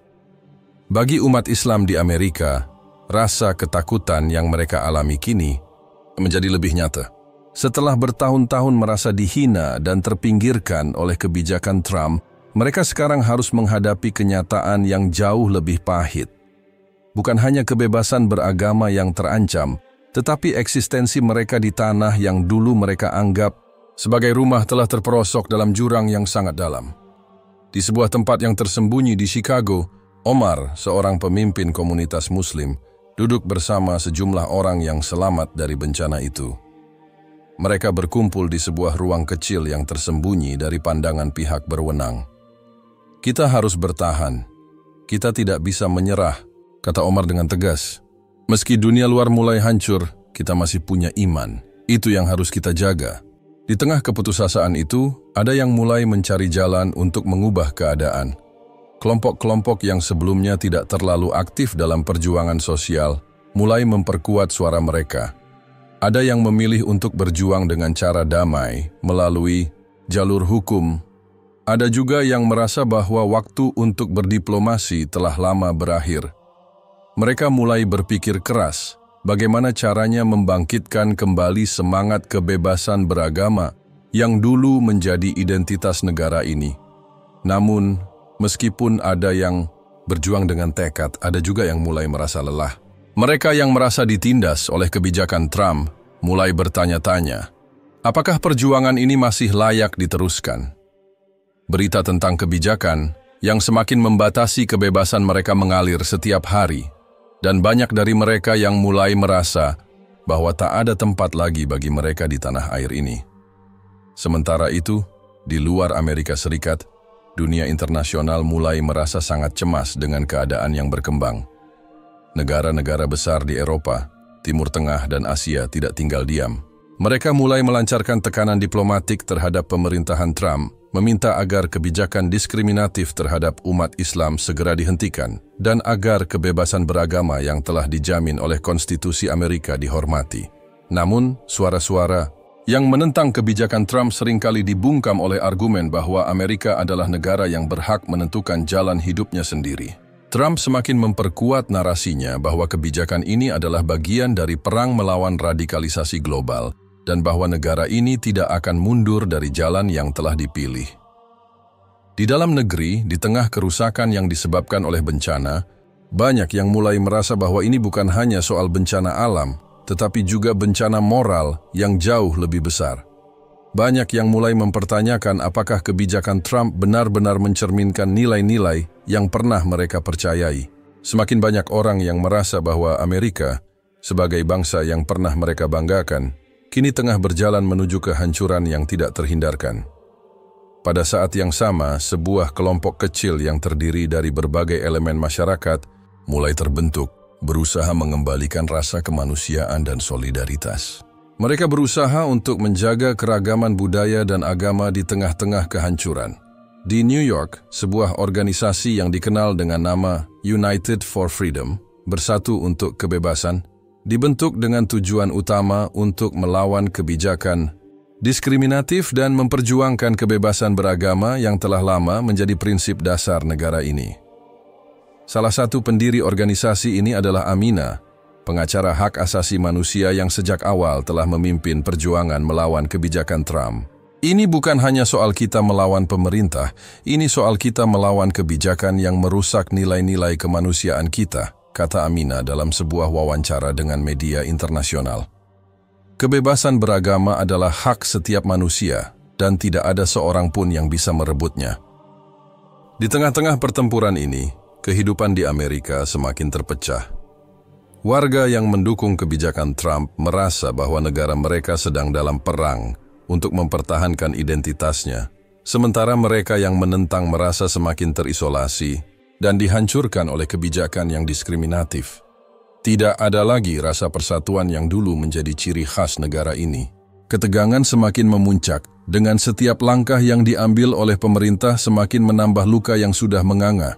Bagi umat Islam di Amerika, rasa ketakutan yang mereka alami kini menjadi lebih nyata. Setelah bertahun-tahun merasa dihina dan terpinggirkan oleh kebijakan Trump, mereka sekarang harus menghadapi kenyataan yang jauh lebih pahit. Bukan hanya kebebasan beragama yang terancam, tetapi eksistensi mereka di tanah yang dulu mereka anggap sebagai rumah telah terperosok dalam jurang yang sangat dalam. Di sebuah tempat yang tersembunyi di Chicago, Omar, seorang pemimpin komunitas Muslim, duduk bersama sejumlah orang yang selamat dari bencana itu. Mereka berkumpul di sebuah ruang kecil yang tersembunyi dari pandangan pihak berwenang. "Kita harus bertahan. Kita tidak bisa menyerah," kata Omar dengan tegas. "Meski dunia luar mulai hancur, kita masih punya iman. Itu yang harus kita jaga." Di tengah keputusasaan itu, ada yang mulai mencari jalan untuk mengubah keadaan. Kelompok-kelompok yang sebelumnya tidak terlalu aktif dalam perjuangan sosial mulai memperkuat suara mereka. Ada yang memilih untuk berjuang dengan cara damai melalui jalur hukum. Ada juga yang merasa bahwa waktu untuk berdiplomasi telah lama berakhir. Mereka mulai berpikir keras bagaimana caranya membangkitkan kembali semangat kebebasan beragama yang dulu menjadi identitas negara ini. Namun, meskipun ada yang berjuang dengan tekad, ada juga yang mulai merasa lelah. Mereka yang merasa ditindas oleh kebijakan Trump mulai bertanya-tanya, apakah perjuangan ini masih layak diteruskan? Berita tentang kebijakan yang semakin membatasi kebebasan mereka mengalir setiap hari, dan banyak dari mereka yang mulai merasa bahwa tak ada tempat lagi bagi mereka di tanah air ini. Sementara itu, di luar Amerika Serikat, dunia internasional mulai merasa sangat cemas dengan keadaan yang berkembang. Negara-negara besar di Eropa, Timur Tengah, dan Asia tidak tinggal diam. Mereka mulai melancarkan tekanan diplomatik terhadap pemerintahan Trump, meminta agar kebijakan diskriminatif terhadap umat Islam segera dihentikan, dan agar kebebasan beragama yang telah dijamin oleh konstitusi Amerika dihormati. Namun, suara-suara yang menentang kebijakan Trump seringkali dibungkam oleh argumen bahwa Amerika adalah negara yang berhak menentukan jalan hidupnya sendiri. Trump semakin memperkuat narasinya bahwa kebijakan ini adalah bagian dari perang melawan radikalisasi global dan bahwa negara ini tidak akan mundur dari jalan yang telah dipilih. Di dalam negeri, di tengah kerusakan yang disebabkan oleh bencana, Banyak yang mulai merasa bahwa ini bukan hanya soal bencana alam, tetapi juga bencana moral yang jauh lebih besar. Banyak yang mulai mempertanyakan apakah kebijakan Trump benar-benar mencerminkan nilai-nilai yang pernah mereka percayai. Semakin banyak orang yang merasa bahwa Amerika, sebagai bangsa yang pernah mereka banggakan, kini tengah berjalan menuju kehancuran yang tidak terhindarkan. Pada saat yang sama, sebuah kelompok kecil yang terdiri dari berbagai elemen masyarakat mulai terbentuk, berusaha mengembalikan rasa kemanusiaan dan solidaritas. Mereka berusaha untuk menjaga keragaman budaya dan agama di tengah-tengah kehancuran. Di New York, sebuah organisasi yang dikenal dengan nama United for Freedom, Bersatu untuk Kebebasan, dibentuk dengan tujuan utama untuk melawan kebijakan diskriminatif dan memperjuangkan kebebasan beragama yang telah lama menjadi prinsip dasar negara ini. Salah satu pendiri organisasi ini adalah Amina, pengacara hak asasi manusia yang sejak awal telah memimpin perjuangan melawan kebijakan Trump. Ini bukan hanya soal kita melawan pemerintah, ini soal kita melawan kebijakan yang merusak nilai-nilai kemanusiaan kita, kata Amina dalam sebuah wawancara dengan media internasional. Kebebasan beragama adalah hak setiap manusia dan tidak ada seorang pun yang bisa merebutnya. Di tengah-tengah pertempuran ini, kehidupan di Amerika semakin terpecah. Warga yang mendukung kebijakan Trump merasa bahwa negara mereka sedang dalam perang untuk mempertahankan identitasnya, sementara mereka yang menentang merasa semakin terisolasi dan dihancurkan oleh kebijakan yang diskriminatif. Tidak ada lagi rasa persatuan yang dulu menjadi ciri khas negara ini. Ketegangan semakin memuncak, dengan setiap langkah yang diambil oleh pemerintah semakin menambah luka yang sudah menganga.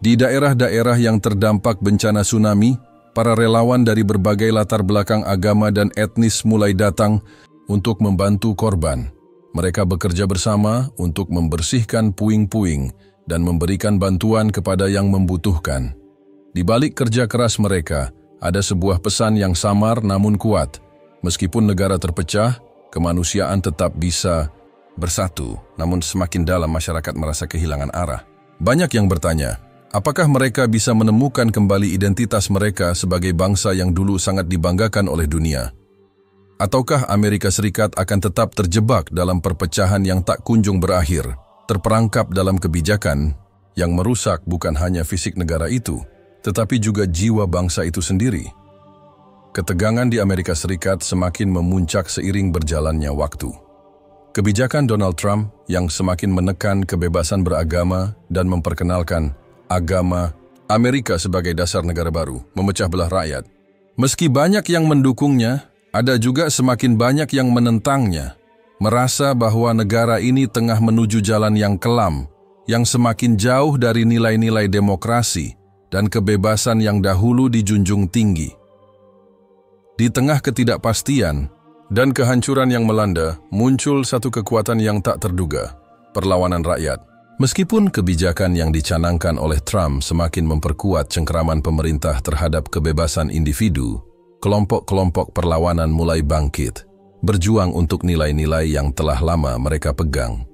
Di daerah-daerah yang terdampak bencana tsunami, para relawan dari berbagai latar belakang agama dan etnis mulai datang untuk membantu korban. Mereka bekerja bersama untuk membersihkan puing-puing dan memberikan bantuan kepada yang membutuhkan. Di balik kerja keras mereka, ada sebuah pesan yang samar namun kuat. Meskipun negara terpecah, kemanusiaan tetap bisa bersatu, namun semakin dalam masyarakat merasa kehilangan arah. Banyak yang bertanya, apakah mereka bisa menemukan kembali identitas mereka sebagai bangsa yang dulu sangat dibanggakan oleh dunia? Ataukah Amerika Serikat akan tetap terjebak dalam perpecahan yang tak kunjung berakhir, terperangkap dalam kebijakan yang merusak bukan hanya fisik negara itu, tetapi juga jiwa bangsa itu sendiri? Ketegangan di Amerika Serikat semakin memuncak seiring berjalannya waktu. Kebijakan Donald Trump yang semakin menekan kebebasan beragama dan memperkenalkan agama Amerika sebagai dasar negara baru, memecah belah rakyat. Meski banyak yang mendukungnya, ada juga semakin banyak yang menentangnya, merasa bahwa negara ini tengah menuju jalan yang kelam, yang semakin jauh dari nilai-nilai demokrasi dan kebebasan yang dahulu dijunjung tinggi. Di tengah ketidakpastian dan kehancuran yang melanda, muncul satu kekuatan yang tak terduga, perlawanan rakyat. Meskipun kebijakan yang dicanangkan oleh Trump semakin memperkuat cengkeraman pemerintah terhadap kebebasan individu, kelompok-kelompok perlawanan mulai bangkit, berjuang untuk nilai-nilai yang telah lama mereka pegang.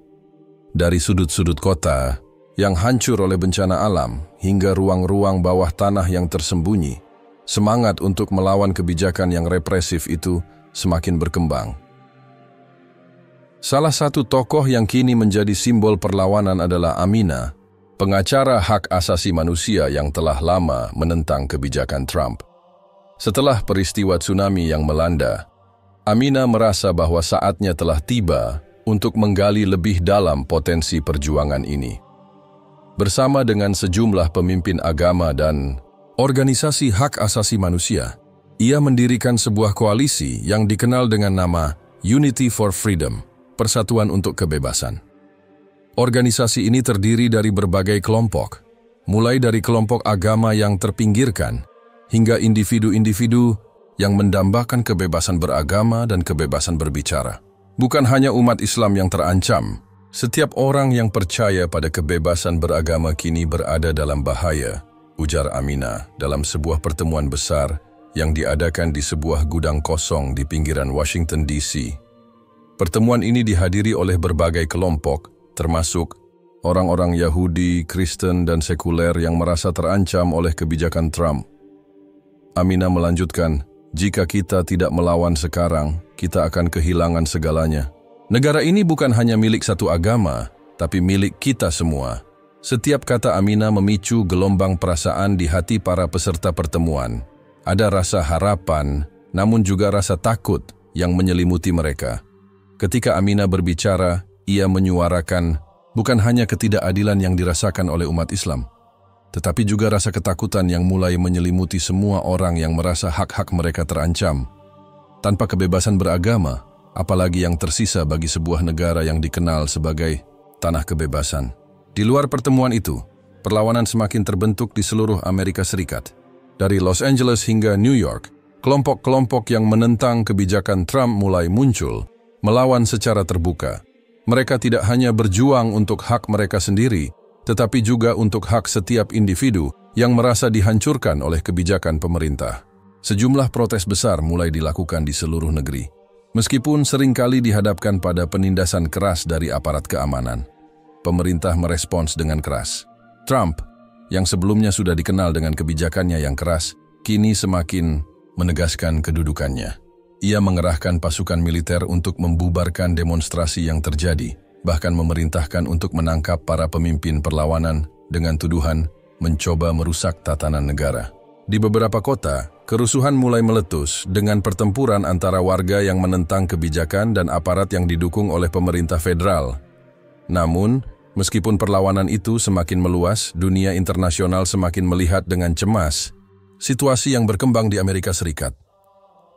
Dari sudut-sudut kota yang hancur oleh bencana alam hingga ruang-ruang bawah tanah yang tersembunyi, semangat untuk melawan kebijakan yang represif itu semakin berkembang. Salah satu tokoh yang kini menjadi simbol perlawanan adalah Amina, pengacara hak asasi manusia yang telah lama menentang kebijakan Trump. Setelah peristiwa tsunami yang melanda, Amina merasa bahwa saatnya telah tiba untuk menggali lebih dalam potensi perjuangan ini. Bersama dengan sejumlah pemimpin agama dan organisasi hak asasi manusia, ia mendirikan sebuah koalisi yang dikenal dengan nama Unity for Freedom, Persatuan untuk Kebebasan. Organisasi ini terdiri dari berbagai kelompok, mulai dari kelompok agama yang terpinggirkan, hingga individu-individu yang mendambakan kebebasan beragama dan kebebasan berbicara. Bukan hanya umat Islam yang terancam, setiap orang yang percaya pada kebebasan beragama kini berada dalam bahaya, ujar Amina dalam sebuah pertemuan besar yang diadakan di sebuah gudang kosong di pinggiran Washington, D.C. Pertemuan ini dihadiri oleh berbagai kelompok, termasuk orang-orang Yahudi, Kristen, dan sekuler yang merasa terancam oleh kebijakan Trump. Aminah melanjutkan, jika kita tidak melawan sekarang, kita akan kehilangan segalanya. Negara ini bukan hanya milik satu agama, tapi milik kita semua. Setiap kata Aminah memicu gelombang perasaan di hati para peserta pertemuan. Ada rasa harapan, namun juga rasa takut yang menyelimuti mereka. Ketika Aminah berbicara, ia menyuarakan bukan hanya ketidakadilan yang dirasakan oleh umat Islam, tetapi juga rasa ketakutan yang mulai menyelimuti semua orang yang merasa hak-hak mereka terancam. Tanpa kebebasan beragama, apalagi yang tersisa bagi sebuah negara yang dikenal sebagai tanah kebebasan. Di luar pertemuan itu, perlawanan semakin terbentuk di seluruh Amerika Serikat. Dari Los Angeles hingga New York, kelompok-kelompok yang menentang kebijakan Trump mulai muncul, melawan secara terbuka. Mereka tidak hanya berjuang untuk hak mereka sendiri, tetapi juga untuk hak setiap individu yang merasa dihancurkan oleh kebijakan pemerintah. Sejumlah protes besar mulai dilakukan di seluruh negeri, meskipun seringkali dihadapkan pada penindasan keras dari aparat keamanan. Pemerintah merespons dengan keras. Trump, yang sebelumnya sudah dikenal dengan kebijakannya yang keras, kini semakin menegaskan kedudukannya. Ia mengerahkan pasukan militer untuk membubarkan demonstrasi yang terjadi, bahkan memerintahkan untuk menangkap para pemimpin perlawanan dengan tuduhan mencoba merusak tatanan negara. Di beberapa kota, kerusuhan mulai meletus dengan pertempuran antara warga yang menentang kebijakan dan aparat yang didukung oleh pemerintah federal. Namun, meskipun perlawanan itu semakin meluas, dunia internasional semakin melihat dengan cemas situasi yang berkembang di Amerika Serikat.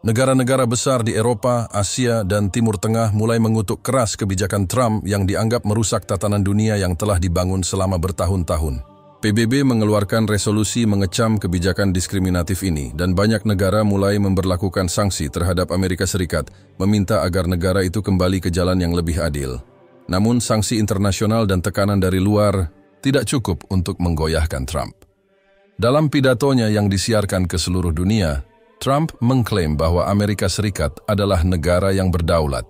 Negara-negara besar di Eropa, Asia, dan Timur Tengah mulai mengutuk keras kebijakan Trump yang dianggap merusak tatanan dunia yang telah dibangun selama bertahun-tahun. PBB mengeluarkan resolusi mengecam kebijakan diskriminatif ini, dan banyak negara mulai memberlakukan sanksi terhadap Amerika Serikat, meminta agar negara itu kembali ke jalan yang lebih adil. Namun, sanksi internasional dan tekanan dari luar tidak cukup untuk menggoyahkan Trump. Dalam pidatonya yang disiarkan ke seluruh dunia, Trump mengklaim bahwa Amerika Serikat adalah negara yang berdaulat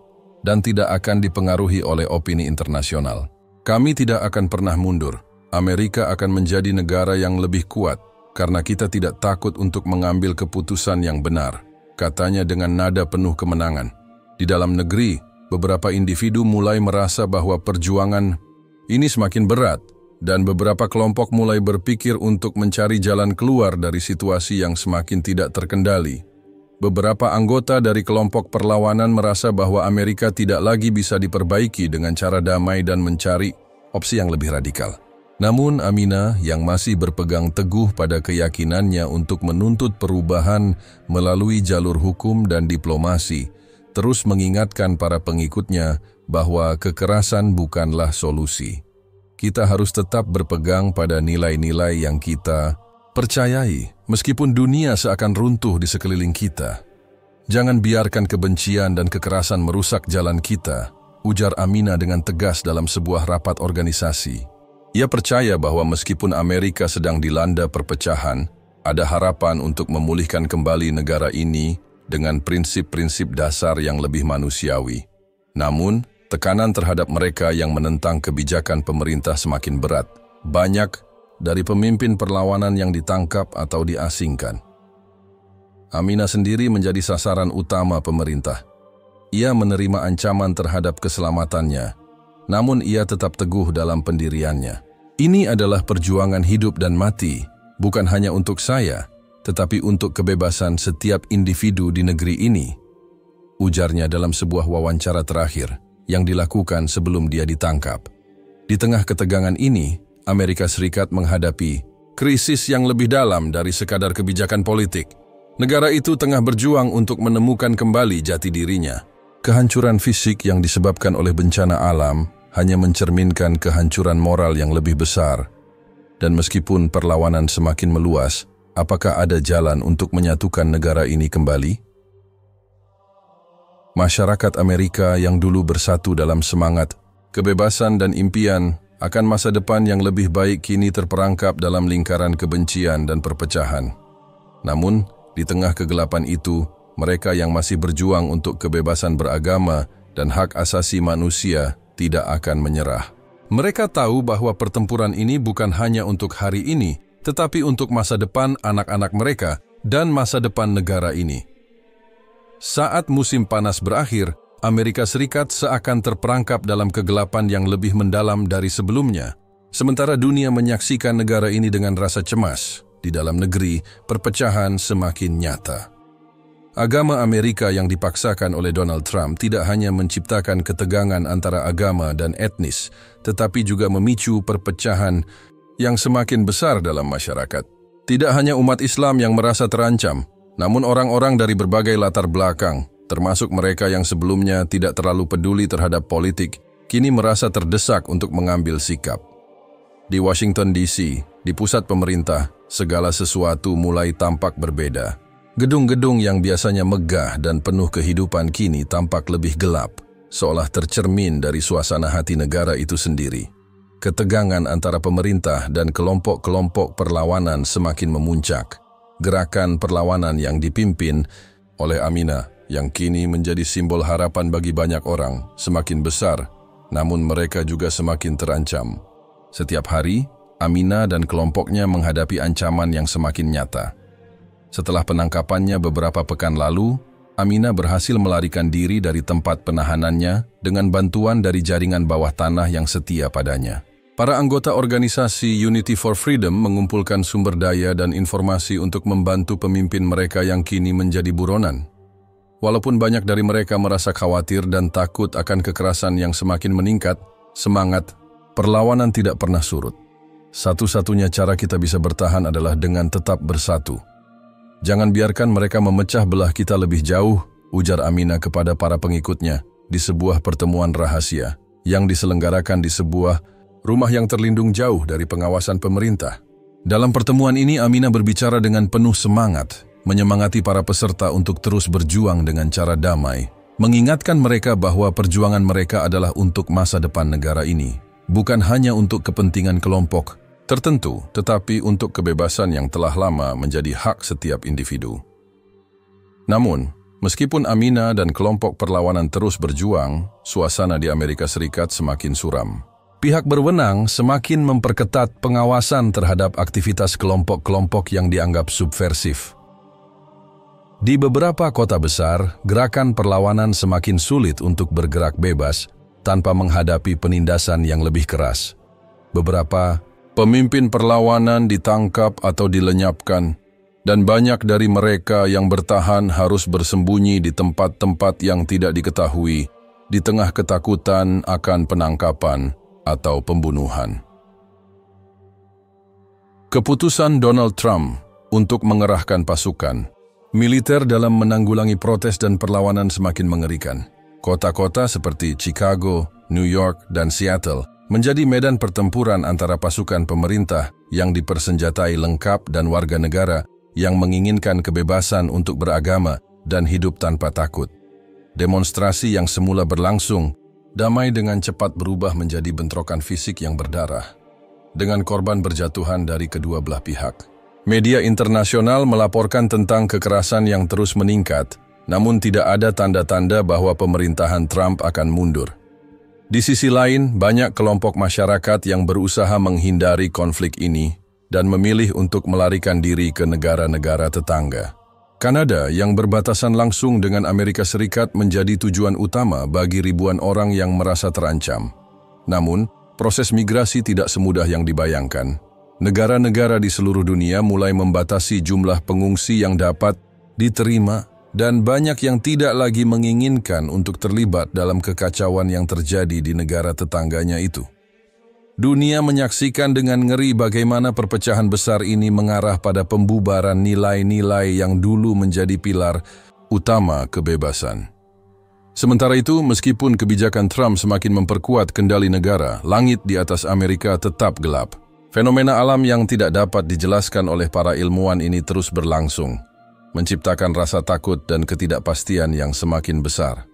dan tidak akan dipengaruhi oleh opini internasional. Kami tidak akan pernah mundur. Amerika akan menjadi negara yang lebih kuat karena kita tidak takut untuk mengambil keputusan yang benar, katanya dengan nada penuh kemenangan. Di dalam negeri, beberapa individu mulai merasa bahwa perjuangan ini semakin berat, dan beberapa kelompok mulai berpikir untuk mencari jalan keluar dari situasi yang semakin tidak terkendali. Beberapa anggota dari kelompok perlawanan merasa bahwa Amerika tidak lagi bisa diperbaiki dengan cara damai dan mencari opsi yang lebih radikal. Namun Aminah, yang masih berpegang teguh pada keyakinannya untuk menuntut perubahan melalui jalur hukum dan diplomasi, terus mengingatkan para pengikutnya bahwa kekerasan bukanlah solusi. Kita harus tetap berpegang pada nilai-nilai yang kita percayai, meskipun dunia seakan runtuh di sekeliling kita. Jangan biarkan kebencian dan kekerasan merusak jalan kita, ujar Aminah dengan tegas dalam sebuah rapat organisasi. Ia percaya bahwa meskipun Amerika sedang dilanda perpecahan, ada harapan untuk memulihkan kembali negara ini dengan prinsip-prinsip dasar yang lebih manusiawi. Namun, tekanan terhadap mereka yang menentang kebijakan pemerintah semakin berat. Banyak dari pemimpin perlawanan yang ditangkap atau diasingkan. Aminah sendiri menjadi sasaran utama pemerintah. Ia menerima ancaman terhadap keselamatannya, namun ia tetap teguh dalam pendiriannya. Ini adalah perjuangan hidup dan mati, bukan hanya untuk saya, tetapi untuk kebebasan setiap individu di negeri ini, ujarnya dalam sebuah wawancara terakhir yang dilakukan sebelum dia ditangkap. Di tengah ketegangan ini, Amerika Serikat menghadapi krisis yang lebih dalam dari sekadar kebijakan politik. Negara itu tengah berjuang untuk menemukan kembali jati dirinya. Kehancuran fisik yang disebabkan oleh bencana alam hanya mencerminkan kehancuran moral yang lebih besar. Dan meskipun perlawanan semakin meluas, apakah ada jalan untuk menyatukan negara ini kembali? Masyarakat Amerika yang dulu bersatu dalam semangat, kebebasan dan impian akan masa depan yang lebih baik kini terperangkap dalam lingkaran kebencian dan perpecahan. Namun, di tengah kegelapan itu, mereka yang masih berjuang untuk kebebasan beragama dan hak asasi manusia tidak akan menyerah. Mereka tahu bahwa pertempuran ini bukan hanya untuk hari ini, tetapi untuk masa depan anak-anak mereka dan masa depan negara ini. Saat musim panas berakhir, Amerika Serikat seakan terperangkap dalam kegelapan yang lebih mendalam dari sebelumnya. Sementara dunia menyaksikan negara ini dengan rasa cemas, di dalam negeri perpecahan semakin nyata. Agama Amerika yang dipaksakan oleh Donald Trump tidak hanya menciptakan ketegangan antara agama dan etnis, tetapi juga memicu perpecahan yang semakin besar dalam masyarakat. Tidak hanya umat Islam yang merasa terancam, namun orang-orang dari berbagai latar belakang, termasuk mereka yang sebelumnya tidak terlalu peduli terhadap politik, kini merasa terdesak untuk mengambil sikap. Di Washington DC, di pusat pemerintah, segala sesuatu mulai tampak berbeda. Gedung-gedung yang biasanya megah dan penuh kehidupan kini tampak lebih gelap, seolah tercermin dari suasana hati negara itu sendiri. Ketegangan antara pemerintah dan kelompok-kelompok perlawanan semakin memuncak. Gerakan perlawanan yang dipimpin oleh Amina, yang kini menjadi simbol harapan bagi banyak orang, semakin besar, namun mereka juga semakin terancam. Setiap hari, Amina dan kelompoknya menghadapi ancaman yang semakin nyata. Setelah penangkapannya beberapa pekan lalu, Amina berhasil melarikan diri dari tempat penahanannya dengan bantuan dari jaringan bawah tanah yang setia padanya. Para anggota organisasi Unity for Freedom mengumpulkan sumber daya dan informasi untuk membantu pemimpin mereka yang kini menjadi buronan. Walaupun banyak dari mereka merasa khawatir dan takut akan kekerasan yang semakin meningkat, semangat perlawanan tidak pernah surut. Satu-satunya cara kita bisa bertahan adalah dengan tetap bersatu. Jangan biarkan mereka memecah belah kita lebih jauh, ujar Amina kepada para pengikutnya di sebuah pertemuan rahasia yang diselenggarakan di sebuah rumah yang terlindung jauh dari pengawasan pemerintah. Dalam pertemuan ini, Amina berbicara dengan penuh semangat, menyemangati para peserta untuk terus berjuang dengan cara damai, mengingatkan mereka bahwa perjuangan mereka adalah untuk masa depan negara ini, bukan hanya untuk kepentingan kelompok tertentu, tetapi untuk kebebasan yang telah lama menjadi hak setiap individu. Namun, meskipun Amina dan kelompok perlawanan terus berjuang, suasana di Amerika Serikat semakin suram. Pihak berwenang semakin memperketat pengawasan terhadap aktivitas kelompok-kelompok yang dianggap subversif. Di beberapa kota besar, gerakan perlawanan semakin sulit untuk bergerak bebas tanpa menghadapi penindasan yang lebih keras. Beberapa pemimpin perlawanan ditangkap atau dilenyapkan, dan banyak dari mereka yang bertahan harus bersembunyi di tempat-tempat yang tidak diketahui, di tengah ketakutan akan penangkapan atau pembunuhan. Keputusan Donald Trump untuk mengerahkan pasukan militer dalam menanggulangi protes dan perlawanan semakin mengerikan. Kota-kota seperti Chicago, New York, dan Seattle menjadi medan pertempuran antara pasukan pemerintah yang dipersenjatai lengkap dan warga negara yang menginginkan kebebasan untuk beragama dan hidup tanpa takut. Demonstrasi yang semula berlangsung damai dengan cepat berubah menjadi bentrokan fisik yang berdarah, dengan korban berjatuhan dari kedua belah pihak. Media internasional melaporkan tentang kekerasan yang terus meningkat, namun tidak ada tanda-tanda bahwa pemerintahan Trump akan mundur. Di sisi lain, banyak kelompok masyarakat yang berusaha menghindari konflik ini dan memilih untuk melarikan diri ke negara-negara tetangga. Kanada yang berbatasan langsung dengan Amerika Serikat menjadi tujuan utama bagi ribuan orang yang merasa terancam. Namun, proses migrasi tidak semudah yang dibayangkan. Negara-negara di seluruh dunia mulai membatasi jumlah pengungsi yang dapat diterima, dan banyak yang tidak lagi menginginkan untuk terlibat dalam kekacauan yang terjadi di negara tetangganya itu. Dunia menyaksikan dengan ngeri bagaimana perpecahan besar ini mengarah pada pembubaran nilai-nilai yang dulu menjadi pilar utama kebebasan. Sementara itu, meskipun kebijakan Trump semakin memperkuat kendali negara, langit di atas Amerika tetap gelap. Fenomena alam yang tidak dapat dijelaskan oleh para ilmuwan ini terus berlangsung, menciptakan rasa takut dan ketidakpastian yang semakin besar.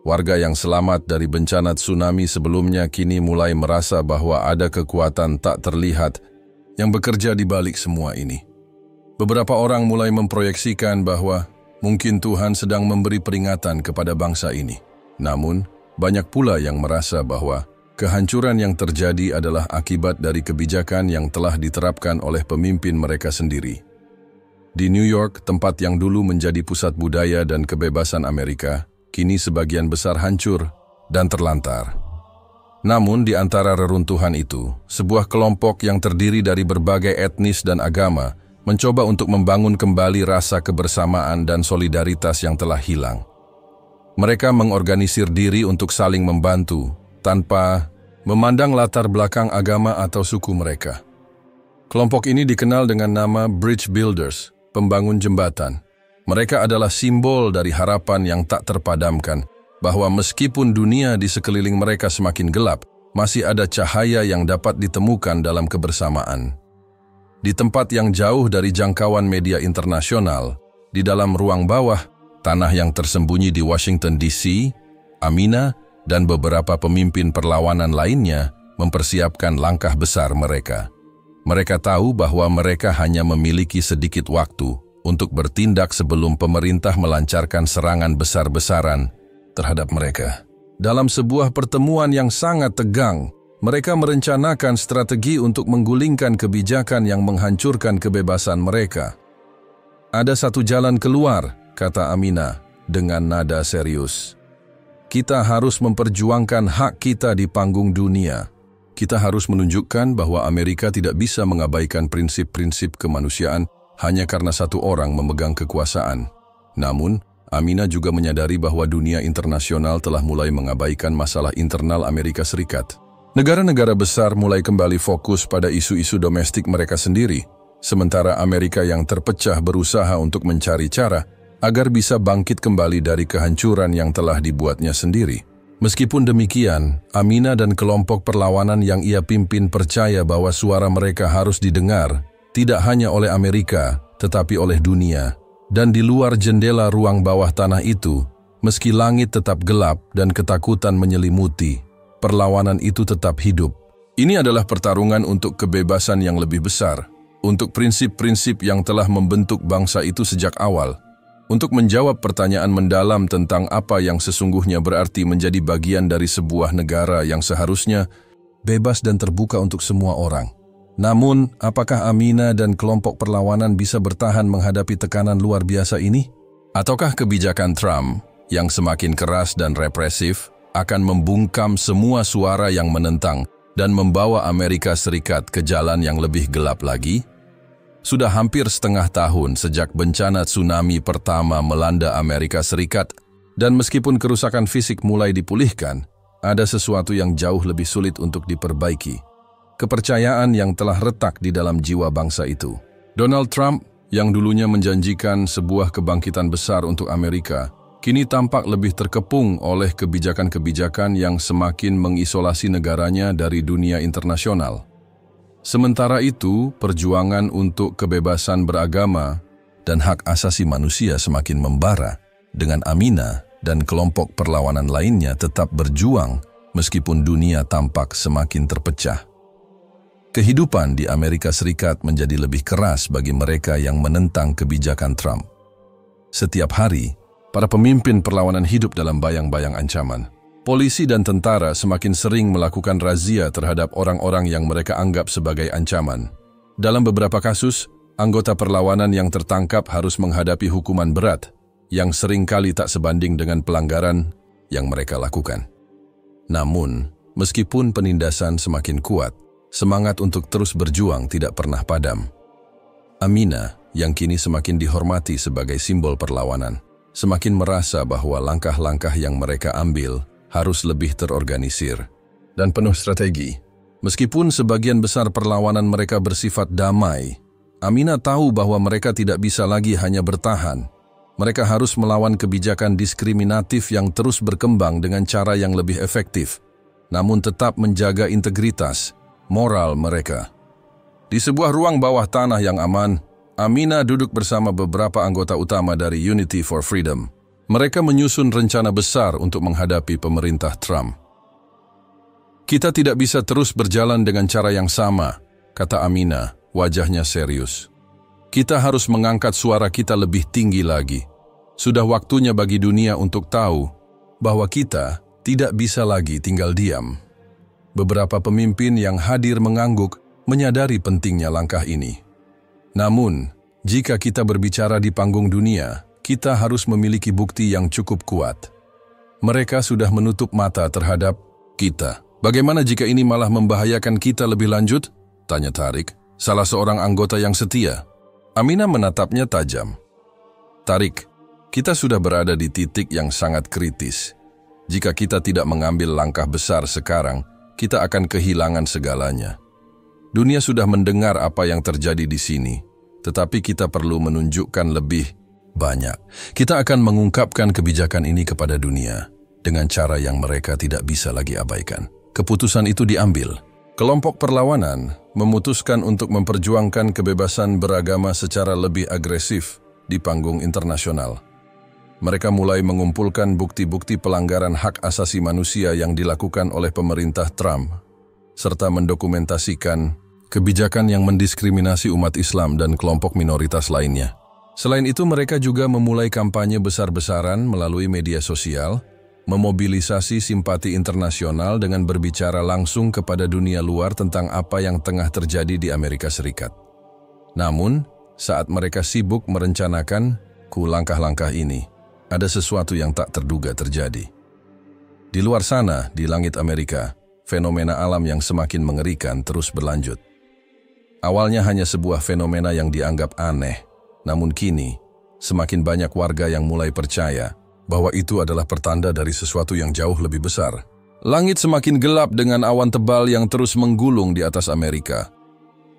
Warga yang selamat dari bencana tsunami sebelumnya kini mulai merasa bahwa ada kekuatan tak terlihat yang bekerja di balik semua ini. Beberapa orang mulai memproyeksikan bahwa mungkin Tuhan sedang memberi peringatan kepada bangsa ini. Namun, banyak pula yang merasa bahwa Kehancuran yang terjadi adalah akibat dari kebijakan yang telah diterapkan oleh pemimpin mereka sendiri. Di New York, tempat yang dulu menjadi pusat budaya dan kebebasan Amerika, kini sebagian besar hancur dan terlantar. Namun di antara reruntuhan itu, sebuah kelompok yang terdiri dari berbagai etnis dan agama mencoba untuk membangun kembali rasa kebersamaan dan solidaritas yang telah hilang. Mereka mengorganisir diri untuk saling membantu, tanpa memandang latar belakang agama atau suku mereka. Kelompok ini dikenal dengan nama Bridge Builders, pembangun jembatan. Mereka adalah simbol dari harapan yang tak terpadamkan, bahwa meskipun dunia di sekeliling mereka semakin gelap, masih ada cahaya yang dapat ditemukan dalam kebersamaan. Di tempat yang jauh dari jangkauan media internasional, di dalam ruang bawah, tanah yang tersembunyi di Washington DC, Amina dan beberapa pemimpin perlawanan lainnya mempersiapkan langkah besar mereka. Mereka tahu bahwa mereka hanya memiliki sedikit waktu untuk bertindak sebelum pemerintah melancarkan serangan besar-besaran terhadap mereka. Dalam sebuah pertemuan yang sangat tegang, mereka merencanakan strategi untuk menggulingkan kebijakan yang menghancurkan kebebasan mereka. Ada satu jalan keluar, kata Amina dengan nada serius. Kita harus memperjuangkan hak kita di panggung dunia. Kita harus menunjukkan bahwa Amerika tidak bisa mengabaikan prinsip-prinsip kemanusiaan hanya karena satu orang memegang kekuasaan. Namun, Amina juga menyadari bahwa dunia internasional telah mulai mengabaikan masalah internal Amerika Serikat. Negara-negara besar mulai kembali fokus pada isu-isu domestik mereka sendiri, sementara Amerika yang terpecah berusaha untuk mencari cara agar bisa bangkit kembali dari kehancuran yang telah dibuatnya sendiri. Meskipun demikian, Amina dan kelompok perlawanan yang ia pimpin percaya bahwa suara mereka harus didengar, tidak hanya oleh Amerika, tetapi oleh dunia. Dan di luar jendela ruang bawah tanah itu, meski langit tetap gelap dan ketakutan menyelimuti, perlawanan itu tetap hidup. Ini adalah pertarungan untuk kebebasan yang lebih besar, untuk prinsip-prinsip yang telah membentuk bangsa itu sejak awal. Untuk menjawab pertanyaan mendalam tentang apa yang sesungguhnya berarti menjadi bagian dari sebuah negara yang seharusnya bebas dan terbuka untuk semua orang. Namun, apakah Amina dan kelompok perlawanan bisa bertahan menghadapi tekanan luar biasa ini? Ataukah kebijakan Trump yang semakin keras dan represif akan membungkam semua suara yang menentang dan membawa Amerika Serikat ke jalan yang lebih gelap lagi? Sudah hampir setengah tahun sejak bencana tsunami pertama melanda Amerika Serikat, dan meskipun kerusakan fisik mulai dipulihkan, ada sesuatu yang jauh lebih sulit untuk diperbaiki. Kepercayaan yang telah retak di dalam jiwa bangsa itu. Donald Trump, yang dulunya menjanjikan sebuah kebangkitan besar untuk Amerika, kini tampak lebih terkepung oleh kebijakan-kebijakan yang semakin mengisolasi negaranya dari dunia internasional. Sementara itu, perjuangan untuk kebebasan beragama dan hak asasi manusia semakin membara, dengan Amina dan kelompok perlawanan lainnya tetap berjuang meskipun dunia tampak semakin terpecah. Kehidupan di Amerika Serikat menjadi lebih keras bagi mereka yang menentang kebijakan Trump. Setiap hari, para pemimpin perlawanan hidup dalam bayang-bayang ancaman. Polisi dan tentara semakin sering melakukan razia terhadap orang-orang yang mereka anggap sebagai ancaman. Dalam beberapa kasus, anggota perlawanan yang tertangkap harus menghadapi hukuman berat yang sering kali tak sebanding dengan pelanggaran yang mereka lakukan. Namun, meskipun penindasan semakin kuat, semangat untuk terus berjuang tidak pernah padam. Amina, yang kini semakin dihormati sebagai simbol perlawanan, semakin merasa bahwa langkah-langkah yang mereka ambil harus lebih terorganisir dan penuh strategi. Meskipun sebagian besar perlawanan mereka bersifat damai, Amina tahu bahwa mereka tidak bisa lagi hanya bertahan. Mereka harus melawan kebijakan diskriminatif yang terus berkembang dengan cara yang lebih efektif, namun tetap menjaga integritas moral mereka. Di sebuah ruang bawah tanah yang aman, Amina duduk bersama beberapa anggota utama dari Unity for Freedom. Mereka menyusun rencana besar untuk menghadapi pemerintah Trump. Kita tidak bisa terus berjalan dengan cara yang sama, kata Amina, wajahnya serius. Kita harus mengangkat suara kita lebih tinggi lagi. Sudah waktunya bagi dunia untuk tahu bahwa kita tidak bisa lagi tinggal diam. Beberapa pemimpin yang hadir mengangguk menyadari pentingnya langkah ini. Namun, jika kita berbicara di panggung dunia, kita harus memiliki bukti yang cukup kuat. Mereka sudah menutup mata terhadap kita. Bagaimana jika ini malah membahayakan kita lebih lanjut? Tanya Tariq, salah seorang anggota yang setia. Amina menatapnya tajam. Tariq, kita sudah berada di titik yang sangat kritis. Jika kita tidak mengambil langkah besar sekarang, kita akan kehilangan segalanya. Dunia sudah mendengar apa yang terjadi di sini, tetapi kita perlu menunjukkan lebih banyak. Kita akan mengungkapkan kebijakan ini kepada dunia dengan cara yang mereka tidak bisa lagi abaikan. Keputusan itu diambil. Kelompok perlawanan memutuskan untuk memperjuangkan kebebasan beragama secara lebih agresif di panggung internasional. Mereka mulai mengumpulkan bukti-bukti pelanggaran hak asasi manusia yang dilakukan oleh pemerintah Trump, serta mendokumentasikan kebijakan yang mendiskriminasi umat Islam dan kelompok minoritas lainnya. Selain itu, mereka juga memulai kampanye besar-besaran melalui media sosial, memobilisasi simpati internasional dengan berbicara langsung kepada dunia luar tentang apa yang tengah terjadi di Amerika Serikat. Namun, saat mereka sibuk merencanakan langkah-langkah ini, ada sesuatu yang tak terduga terjadi. Di luar sana, di langit Amerika, fenomena alam yang semakin mengerikan terus berlanjut. Awalnya hanya sebuah fenomena yang dianggap aneh, namun kini, semakin banyak warga yang mulai percaya bahwa itu adalah pertanda dari sesuatu yang jauh lebih besar. Langit semakin gelap dengan awan tebal yang terus menggulung di atas Amerika.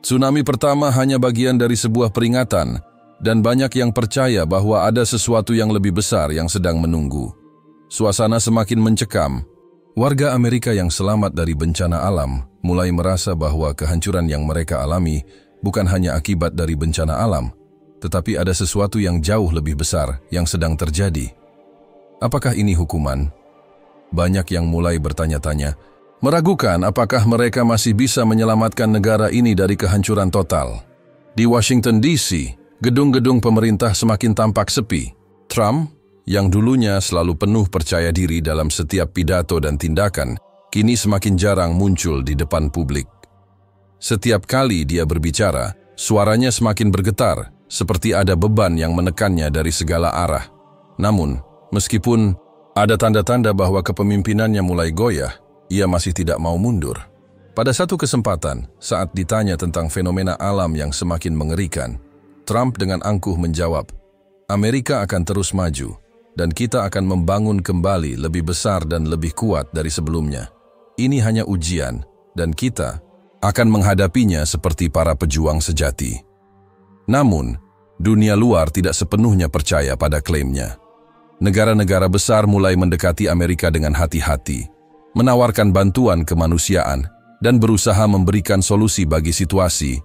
Tsunami pertama hanya bagian dari sebuah peringatan, dan banyak yang percaya bahwa ada sesuatu yang lebih besar yang sedang menunggu. Suasana semakin mencekam. Warga Amerika yang selamat dari bencana alam mulai merasa bahwa kehancuran yang mereka alami bukan hanya akibat dari bencana alam, tetapi ada sesuatu yang jauh lebih besar yang sedang terjadi. Apakah ini hukuman? Banyak yang mulai bertanya-tanya, meragukan apakah mereka masih bisa menyelamatkan negara ini dari kehancuran total. Di Washington DC, gedung-gedung pemerintah semakin tampak sepi. Trump, yang dulunya selalu penuh percaya diri dalam setiap pidato dan tindakan, kini semakin jarang muncul di depan publik. Setiap kali dia berbicara, suaranya semakin bergetar, seperti ada beban yang menekannya dari segala arah. Namun, meskipun ada tanda-tanda bahwa kepemimpinannya mulai goyah, ia masih tidak mau mundur. Pada satu kesempatan, saat ditanya tentang fenomena alam yang semakin mengerikan, Trump dengan angkuh menjawab, Amerika akan terus maju, dan kita akan membangun kembali lebih besar dan lebih kuat dari sebelumnya. Ini hanya ujian, dan kita akan menghadapinya seperti para pejuang sejati. Namun, dunia luar tidak sepenuhnya percaya pada klaimnya. Negara-negara besar mulai mendekati Amerika dengan hati-hati, menawarkan bantuan kemanusiaan, dan berusaha memberikan solusi bagi situasi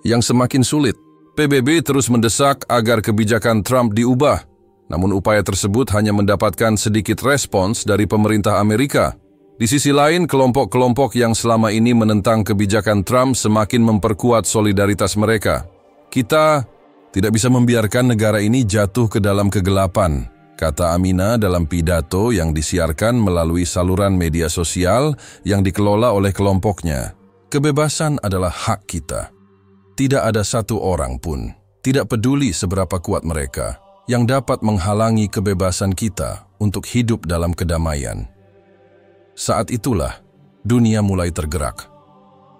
yang semakin sulit. PBB terus mendesak agar kebijakan Trump diubah, namun upaya tersebut hanya mendapatkan sedikit respons dari pemerintah Amerika. Di sisi lain, kelompok-kelompok yang selama ini menentang kebijakan Trump semakin memperkuat solidaritas mereka. Kita tidak bisa membiarkan negara ini jatuh ke dalam kegelapan, kata Amina dalam pidato yang disiarkan melalui saluran media sosial yang dikelola oleh kelompoknya. Kebebasan adalah hak kita. Tidak ada satu orang pun, tidak peduli seberapa kuat mereka, yang dapat menghalangi kebebasan kita untuk hidup dalam kedamaian. Saat itulah, dunia mulai tergerak.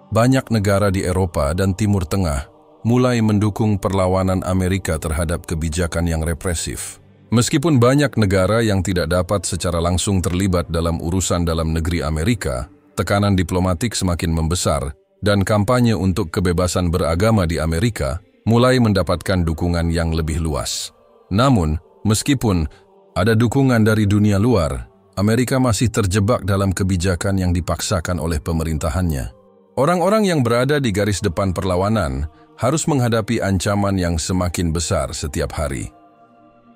Banyak negara di Eropa dan Timur Tengah mulai mendukung perlawanan Amerika terhadap kebijakan yang represif. Meskipun banyak negara yang tidak dapat secara langsung terlibat dalam urusan dalam negeri Amerika, tekanan diplomatik semakin membesar, dan kampanye untuk kebebasan beragama di Amerika mulai mendapatkan dukungan yang lebih luas. Namun, meskipun ada dukungan dari dunia luar, Amerika masih terjebak dalam kebijakan yang dipaksakan oleh pemerintahannya. Orang-orang yang berada di garis depan perlawanan harus menghadapi ancaman yang semakin besar setiap hari.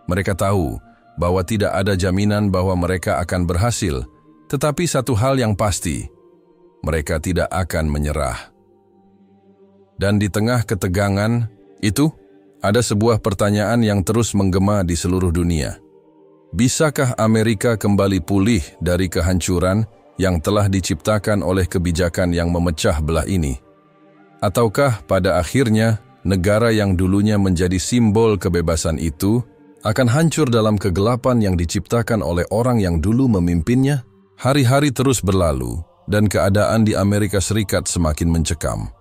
Mereka tahu bahwa tidak ada jaminan bahwa mereka akan berhasil, tetapi satu hal yang pasti, mereka tidak akan menyerah. Dan di tengah ketegangan itu, ada sebuah pertanyaan yang terus menggema di seluruh dunia. Bisakah Amerika kembali pulih dari kehancuran yang telah diciptakan oleh kebijakan yang memecah belah ini? Ataukah pada akhirnya negara yang dulunya menjadi simbol kebebasan itu akan hancur dalam kegelapan yang diciptakan oleh orang yang dulu memimpinnya? Hari-hari terus berlalu dan keadaan di Amerika Serikat semakin mencekam.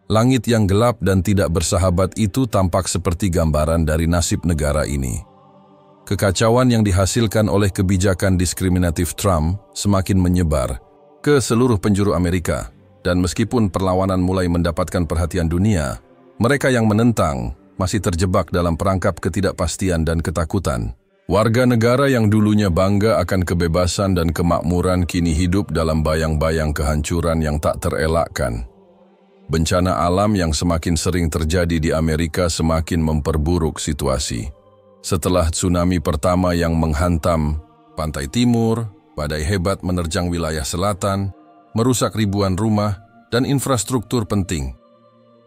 Langit yang gelap dan tidak bersahabat itu tampak seperti gambaran dari nasib negara ini. Kekacauan yang dihasilkan oleh kebijakan diskriminatif Trump semakin menyebar ke seluruh penjuru Amerika, dan meskipun perlawanan mulai mendapatkan perhatian dunia, mereka yang menentang masih terjebak dalam perangkap ketidakpastian dan ketakutan. Warga negara yang dulunya bangga akan kebebasan dan kemakmuran kini hidup dalam bayang-bayang kehancuran yang tak terelakkan. Bencana alam yang semakin sering terjadi di Amerika semakin memperburuk situasi. Setelah tsunami pertama yang menghantam pantai timur, badai hebat menerjang wilayah selatan, merusak ribuan rumah dan infrastruktur penting.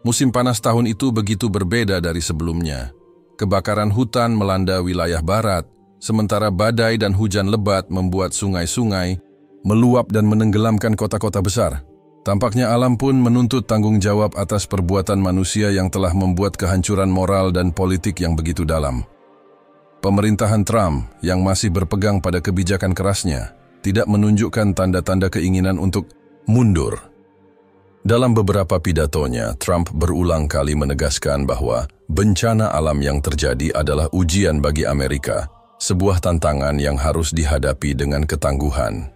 Musim panas tahun itu begitu berbeda dari sebelumnya. Kebakaran hutan melanda wilayah barat, sementara badai dan hujan lebat membuat sungai-sungai meluap dan menenggelamkan kota-kota besar. Tampaknya alam pun menuntut tanggung jawab atas perbuatan manusia yang telah membuat kehancuran moral dan politik yang begitu dalam. Pemerintahan Trump yang masih berpegang pada kebijakan kerasnya tidak menunjukkan tanda-tanda keinginan untuk mundur. Dalam beberapa pidatonya, Trump berulang kali menegaskan bahwa bencana alam yang terjadi adalah ujian bagi Amerika, sebuah tantangan yang harus dihadapi dengan ketangguhan.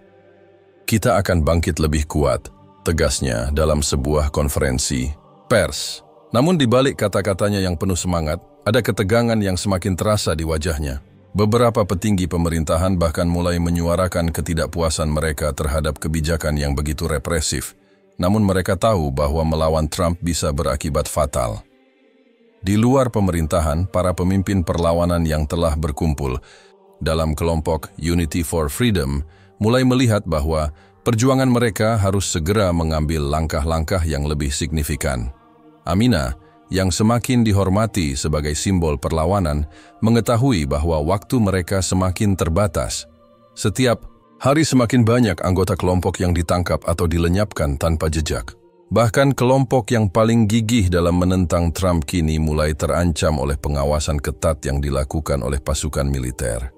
Kita akan bangkit lebih kuat, tegasnya dalam sebuah konferensi pers. Namun di balik kata-katanya yang penuh semangat, ada ketegangan yang semakin terasa di wajahnya. Beberapa petinggi pemerintahan bahkan mulai menyuarakan ketidakpuasan mereka terhadap kebijakan yang begitu represif. Namun mereka tahu bahwa melawan Trump bisa berakibat fatal. Di luar pemerintahan, para pemimpin perlawanan yang telah berkumpul dalam kelompok Unity for Freedom mulai melihat bahwa perjuangan mereka harus segera mengambil langkah-langkah yang lebih signifikan. Amina, yang semakin dihormati sebagai simbol perlawanan, mengetahui bahwa waktu mereka semakin terbatas. Setiap hari semakin banyak anggota kelompok yang ditangkap atau dilenyapkan tanpa jejak. Bahkan kelompok yang paling gigih dalam menentang Trump kini mulai terancam oleh pengawasan ketat yang dilakukan oleh pasukan militer.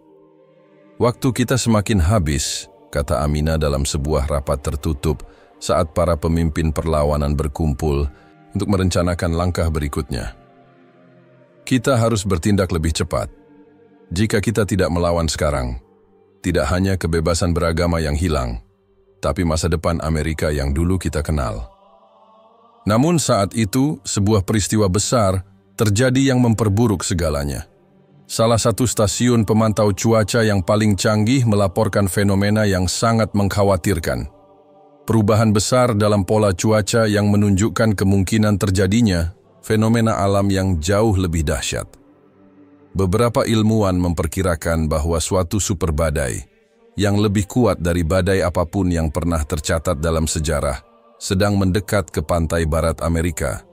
Waktu kita semakin habis, kata Amina dalam sebuah rapat tertutup saat para pemimpin perlawanan berkumpul untuk merencanakan langkah berikutnya. Kita harus bertindak lebih cepat. Jika kita tidak melawan sekarang, tidak hanya kebebasan beragama yang hilang, tapi masa depan Amerika yang dulu kita kenal. Namun saat itu, sebuah peristiwa besar terjadi yang memperburuk segalanya. Salah satu stasiun pemantau cuaca yang paling canggih melaporkan fenomena yang sangat mengkhawatirkan. Perubahan besar dalam pola cuaca yang menunjukkan kemungkinan terjadinya fenomena alam yang jauh lebih dahsyat. Beberapa ilmuwan memperkirakan bahwa suatu super badai yang lebih kuat dari badai apapun yang pernah tercatat dalam sejarah sedang mendekat ke pantai barat Amerika.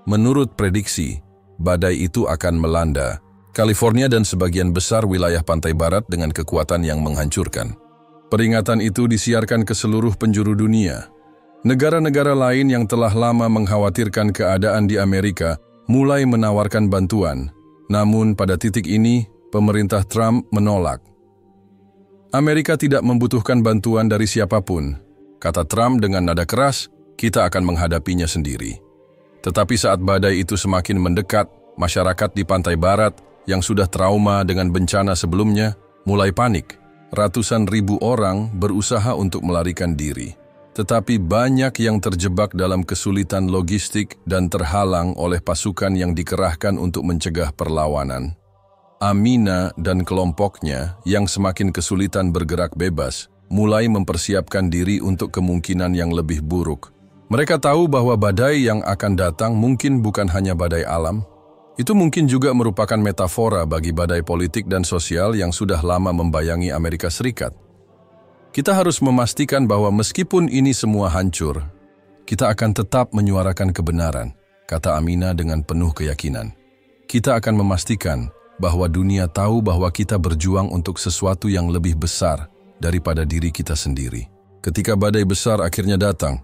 Menurut prediksi, badai itu akan melanda California dan sebagian besar wilayah pantai barat dengan kekuatan yang menghancurkan. Peringatan itu disiarkan ke seluruh penjuru dunia. Negara-negara lain yang telah lama mengkhawatirkan keadaan di Amerika mulai menawarkan bantuan. Namun pada titik ini, pemerintah Trump menolak. Amerika tidak membutuhkan bantuan dari siapapun. Kata Trump dengan nada keras, kita akan menghadapinya sendiri. Tetapi saat badai itu semakin mendekat, masyarakat di pantai barat yang sudah trauma dengan bencana sebelumnya mulai panik. Ratusan ribu orang berusaha untuk melarikan diri. Tetapi banyak yang terjebak dalam kesulitan logistik dan terhalang oleh pasukan yang dikerahkan untuk mencegah perlawanan. Amina dan kelompoknya yang semakin kesulitan bergerak bebas, mulai mempersiapkan diri untuk kemungkinan yang lebih buruk. Mereka tahu bahwa badai yang akan datang mungkin bukan hanya badai alam. Itu mungkin juga merupakan metafora bagi badai politik dan sosial yang sudah lama membayangi Amerika Serikat. Kita harus memastikan bahwa meskipun ini semua hancur, kita akan tetap menyuarakan kebenaran, kata Amina dengan penuh keyakinan. Kita akan memastikan bahwa dunia tahu bahwa kita berjuang untuk sesuatu yang lebih besar daripada diri kita sendiri. Ketika badai besar akhirnya datang,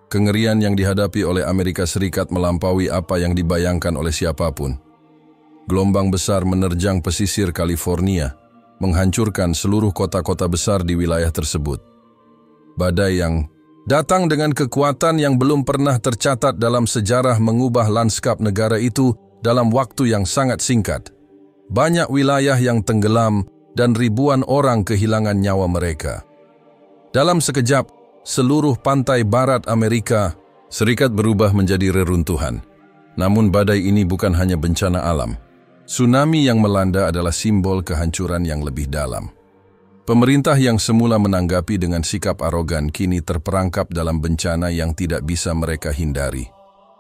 kengerian yang dihadapi oleh Amerika Serikat melampaui apa yang dibayangkan oleh siapapun. Gelombang besar menerjang pesisir California, menghancurkan seluruh kota-kota besar di wilayah tersebut. Badai yang datang dengan kekuatan yang belum pernah tercatat dalam sejarah mengubah lanskap negara itu dalam waktu yang sangat singkat. Banyak wilayah yang tenggelam dan ribuan orang kehilangan nyawa mereka. Dalam sekejap, seluruh pantai barat Amerika Serikat berubah menjadi reruntuhan. Namun badai ini bukan hanya bencana alam. Tsunami yang melanda adalah simbol kehancuran yang lebih dalam. Pemerintah yang semula menanggapi dengan sikap arogan kini terperangkap dalam bencana yang tidak bisa mereka hindari.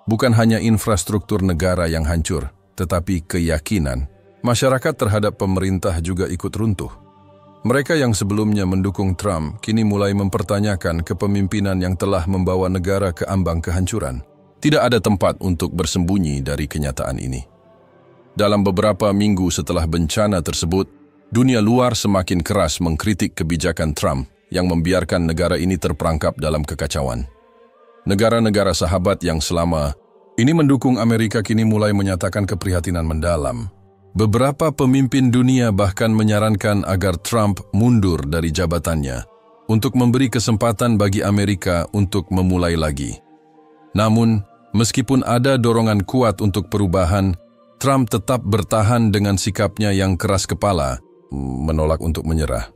Bukan hanya infrastruktur negara yang hancur, tetapi keyakinan masyarakat terhadap pemerintah juga ikut runtuh. Mereka yang sebelumnya mendukung Trump kini mulai mempertanyakan kepemimpinan yang telah membawa negara ke ambang kehancuran. Tidak ada tempat untuk bersembunyi dari kenyataan ini. Dalam beberapa minggu setelah bencana tersebut, dunia luar semakin keras mengkritik kebijakan Trump yang membiarkan negara ini terperangkap dalam kekacauan. Negara-negara sahabat yang selama ini mendukung Amerika kini mulai menyatakan keprihatinan mendalam. Beberapa pemimpin dunia bahkan menyarankan agar Trump mundur dari jabatannya untuk memberi kesempatan bagi Amerika untuk memulai lagi. Namun, meskipun ada dorongan kuat untuk perubahan, Trump tetap bertahan dengan sikapnya yang keras kepala, menolak untuk menyerah.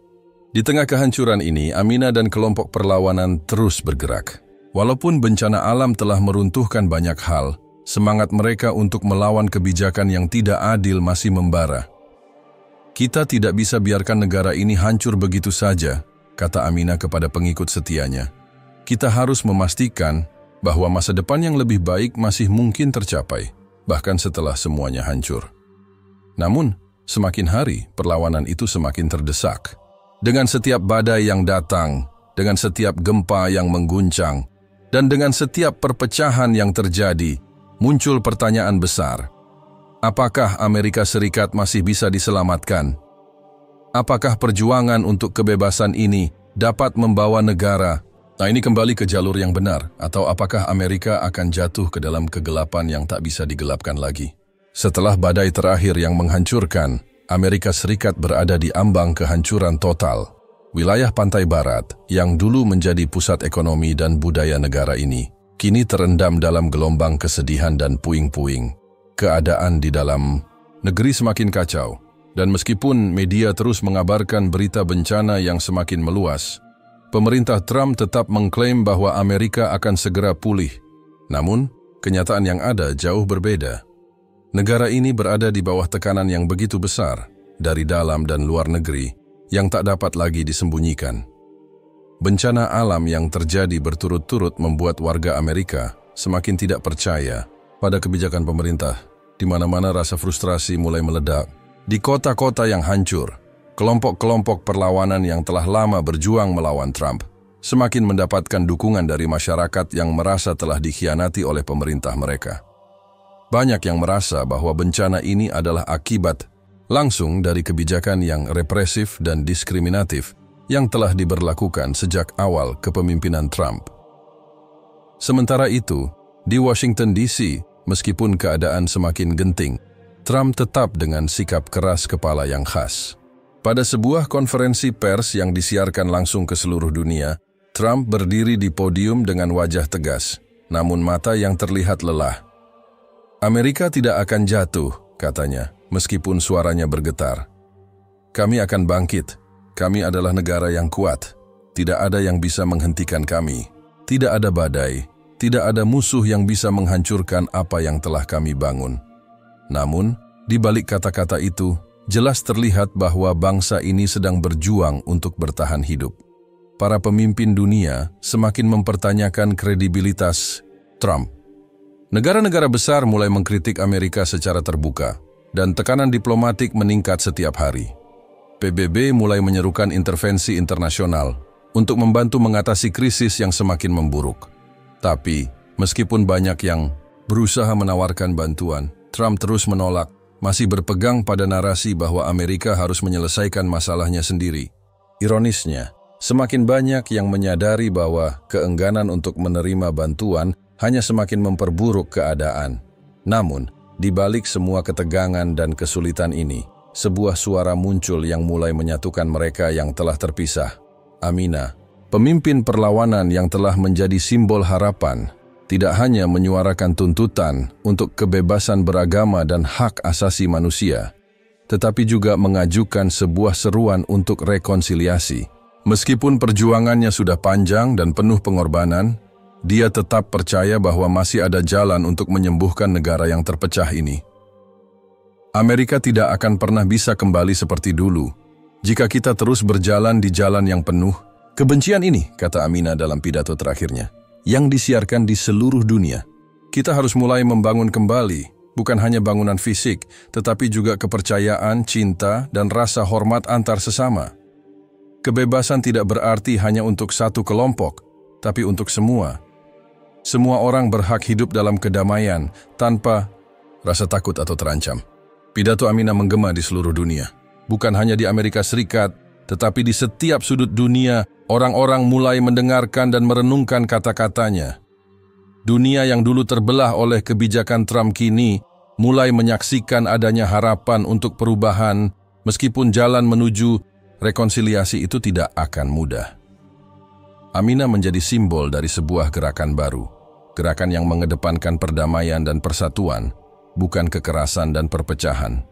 Di tengah kehancuran ini, Amina dan kelompok perlawanan terus bergerak. Walaupun bencana alam telah meruntuhkan banyak hal, semangat mereka untuk melawan kebijakan yang tidak adil masih membara. Kita tidak bisa biarkan negara ini hancur begitu saja, kata Amina kepada pengikut setianya. Kita harus memastikan bahwa masa depan yang lebih baik masih mungkin tercapai, bahkan setelah semuanya hancur. Namun, semakin hari perlawanan itu semakin terdesak. Dengan setiap badai yang datang, dengan setiap gempa yang mengguncang, dan dengan setiap perpecahan yang terjadi, muncul pertanyaan besar. Apakah Amerika Serikat masih bisa diselamatkan? Apakah perjuangan untuk kebebasan ini dapat membawa negara? Nah, ini kembali ke jalur yang benar, atau apakah Amerika akan jatuh ke dalam kegelapan yang tak bisa digelapkan lagi? Setelah badai terakhir yang menghancurkan, Amerika Serikat berada di ambang kehancuran total. Wilayah pantai barat, yang dulu menjadi pusat ekonomi dan budaya negara ini, kini terendam dalam gelombang kesedihan dan puing-puing. Keadaan di dalam negeri semakin kacau, dan meskipun media terus mengabarkan berita bencana yang semakin meluas, pemerintah Trump tetap mengklaim bahwa Amerika akan segera pulih. Namun, kenyataan yang ada jauh berbeda. Negara ini berada di bawah tekanan yang begitu besar, dari dalam dan luar negeri, yang tak dapat lagi disembunyikan. Bencana alam yang terjadi berturut-turut membuat warga Amerika semakin tidak percaya pada kebijakan pemerintah. Di mana-mana rasa frustrasi mulai meledak. Di kota-kota yang hancur, kelompok-kelompok perlawanan yang telah lama berjuang melawan Trump semakin mendapatkan dukungan dari masyarakat yang merasa telah dikhianati oleh pemerintah mereka. Banyak yang merasa bahwa bencana ini adalah akibat langsung dari kebijakan yang represif dan diskriminatif yang telah diberlakukan sejak awal kepemimpinan Trump. Sementara itu, di Washington DC, meskipun keadaan semakin genting, Trump tetap dengan sikap keras kepala yang khas. Pada sebuah konferensi pers yang disiarkan langsung ke seluruh dunia, Trump berdiri di podium dengan wajah tegas, namun mata yang terlihat lelah. Amerika tidak akan jatuh, katanya, meskipun suaranya bergetar. Kami akan bangkit. Kami adalah negara yang kuat. Tidak ada yang bisa menghentikan kami. Tidak ada badai. Tidak ada musuh yang bisa menghancurkan apa yang telah kami bangun. Namun, di balik kata-kata itu, jelas terlihat bahwa bangsa ini sedang berjuang untuk bertahan hidup. Para pemimpin dunia semakin mempertanyakan kredibilitas Trump. Negara-negara besar mulai mengkritik Amerika secara terbuka, dan tekanan diplomatik meningkat setiap hari. PBB mulai menyerukan intervensi internasional untuk membantu mengatasi krisis yang semakin memburuk. Tapi, meskipun banyak yang berusaha menawarkan bantuan, Trump terus menolak, masih berpegang pada narasi bahwa Amerika harus menyelesaikan masalahnya sendiri. Ironisnya, Semakin banyak yang menyadari bahwa keengganan untuk menerima bantuan hanya semakin memperburuk keadaan. Namun, di balik semua ketegangan dan kesulitan ini, sebuah suara muncul yang mulai menyatukan mereka yang telah terpisah. Amina, pemimpin perlawanan yang telah menjadi simbol harapan, tidak hanya menyuarakan tuntutan untuk kebebasan beragama dan hak asasi manusia, tetapi juga mengajukan sebuah seruan untuk rekonsiliasi. Meskipun perjuangannya sudah panjang dan penuh pengorbanan, dia tetap percaya bahwa masih ada jalan untuk menyembuhkan negara yang terpecah ini. Amerika tidak akan pernah bisa kembali seperti dulu jika kita terus berjalan di jalan yang penuh kebencian ini, kata Amina dalam pidato terakhirnya, yang disiarkan di seluruh dunia. Kita harus mulai membangun kembali, bukan hanya bangunan fisik, tetapi juga kepercayaan, cinta, dan rasa hormat antar sesama. Kebebasan tidak berarti hanya untuk satu kelompok, tapi untuk semua. Semua orang berhak hidup dalam kedamaian, tanpa rasa takut atau terancam. Pidato Amina menggema di seluruh dunia. Bukan hanya di Amerika Serikat, tetapi di setiap sudut dunia, orang-orang mulai mendengarkan dan merenungkan kata-katanya. Dunia yang dulu terbelah oleh kebijakan Trump kini mulai menyaksikan adanya harapan untuk perubahan, meskipun jalan menuju rekonsiliasi itu tidak akan mudah. Amina menjadi simbol dari sebuah gerakan baru, gerakan yang mengedepankan perdamaian dan persatuan, bukan kekerasan dan perpecahan.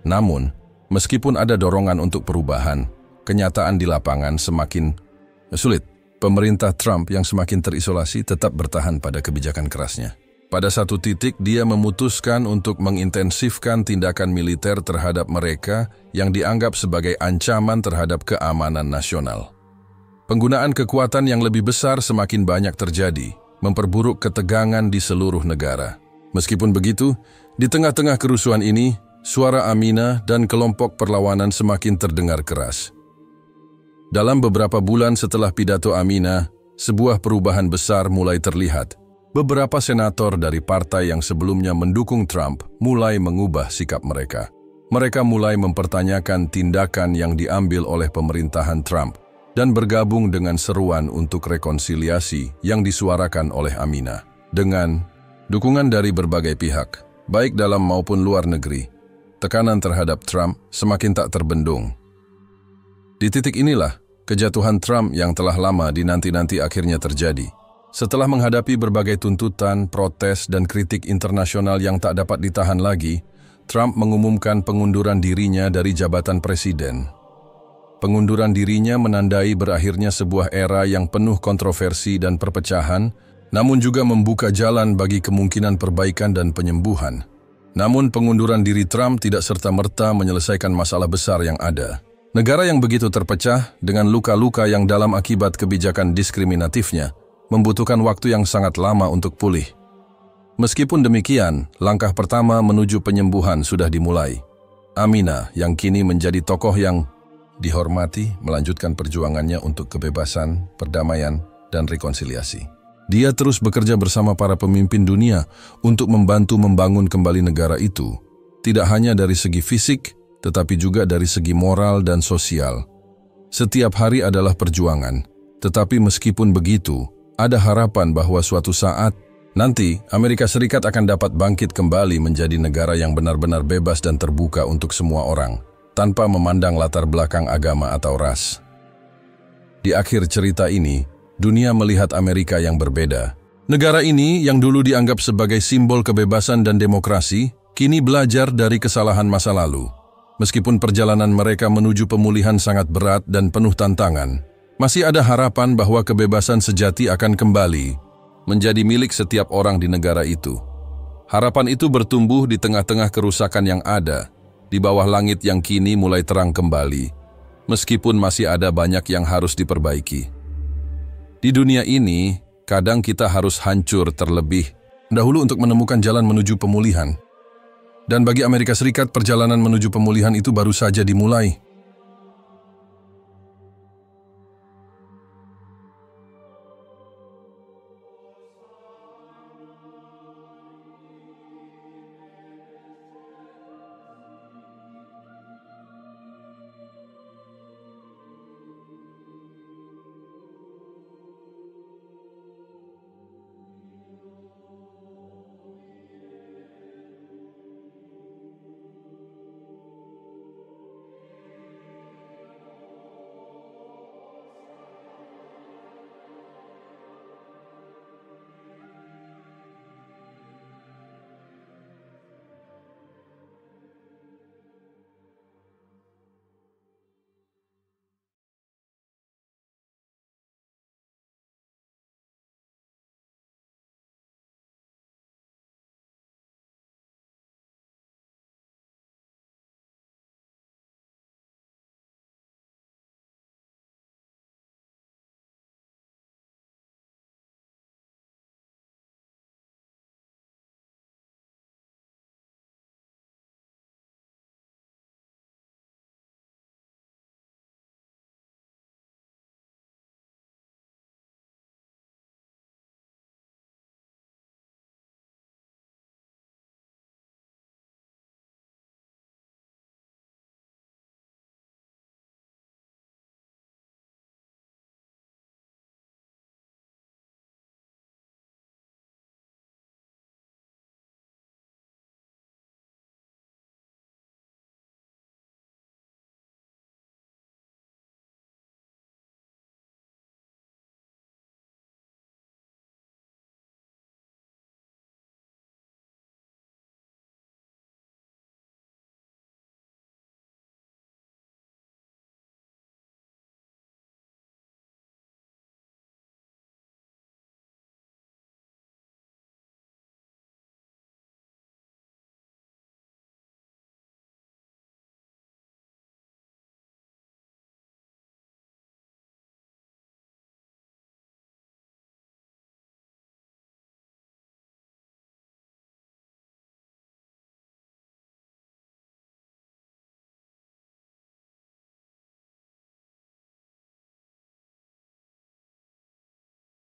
Namun, meskipun ada dorongan untuk perubahan, kenyataan di lapangan semakin sulit. Pemerintah Trump yang semakin terisolasi tetap bertahan pada kebijakan kerasnya. Pada satu titik, dia memutuskan untuk mengintensifkan tindakan militer terhadap mereka yang dianggap sebagai ancaman terhadap keamanan nasional. Penggunaan kekuatan yang lebih besar semakin banyak terjadi, memperburuk ketegangan di seluruh negara. Meskipun begitu, di tengah-tengah kerusuhan ini, suara Amina dan kelompok perlawanan semakin terdengar keras. Dalam beberapa bulan setelah pidato Amina, sebuah perubahan besar mulai terlihat. Beberapa senator dari partai yang sebelumnya mendukung Trump mulai mengubah sikap mereka. Mereka mulai mempertanyakan tindakan yang diambil oleh pemerintahan Trump dan bergabung dengan seruan untuk rekonsiliasi yang disuarakan oleh Amina. Dengan dukungan dari berbagai pihak, baik dalam maupun luar negeri, tekanan terhadap Trump semakin tak terbendung. Di titik inilah, kejatuhan Trump yang telah lama dinanti-nanti akhirnya terjadi. Setelah menghadapi berbagai tuntutan, protes, dan kritik internasional yang tak dapat ditahan lagi, Trump mengumumkan pengunduran dirinya dari jabatan presiden. Pengunduran dirinya menandai berakhirnya sebuah era yang penuh kontroversi dan perpecahan, namun juga membuka jalan bagi kemungkinan perbaikan dan penyembuhan. Namun pengunduran diri Trump tidak serta-merta menyelesaikan masalah besar yang ada. Negara yang begitu terpecah dengan luka-luka yang dalam akibat kebijakan diskriminatifnya, membutuhkan waktu yang sangat lama untuk pulih. Meskipun demikian, langkah pertama menuju penyembuhan sudah dimulai. Amina, yang kini menjadi tokoh yang dihormati, melanjutkan perjuangannya untuk kebebasan, perdamaian, dan rekonsiliasi. Dia terus bekerja bersama para pemimpin dunia untuk membantu membangun kembali negara itu, tidak hanya dari segi fisik, tetapi juga dari segi moral dan sosial. Setiap hari adalah perjuangan, tetapi meskipun begitu, ada harapan bahwa suatu saat nanti Amerika Serikat akan dapat bangkit kembali menjadi negara yang benar-benar bebas dan terbuka untuk semua orang, tanpa memandang latar belakang agama atau ras. Di akhir cerita ini, dunia melihat Amerika yang berbeda. Negara ini yang dulu dianggap sebagai simbol kebebasan dan demokrasi, kini belajar dari kesalahan masa lalu. Meskipun perjalanan mereka menuju pemulihan sangat berat dan penuh tantangan, masih ada harapan bahwa kebebasan sejati akan kembali menjadi milik setiap orang di negara itu. Harapan itu bertumbuh di tengah-tengah kerusakan yang ada, di bawah langit yang kini mulai terang kembali, meskipun masih ada banyak yang harus diperbaiki. Di dunia ini, kadang kita harus hancur terlebih dahulu untuk menemukan jalan menuju pemulihan. Dan bagi Amerika Serikat, perjalanan menuju pemulihan itu baru saja dimulai.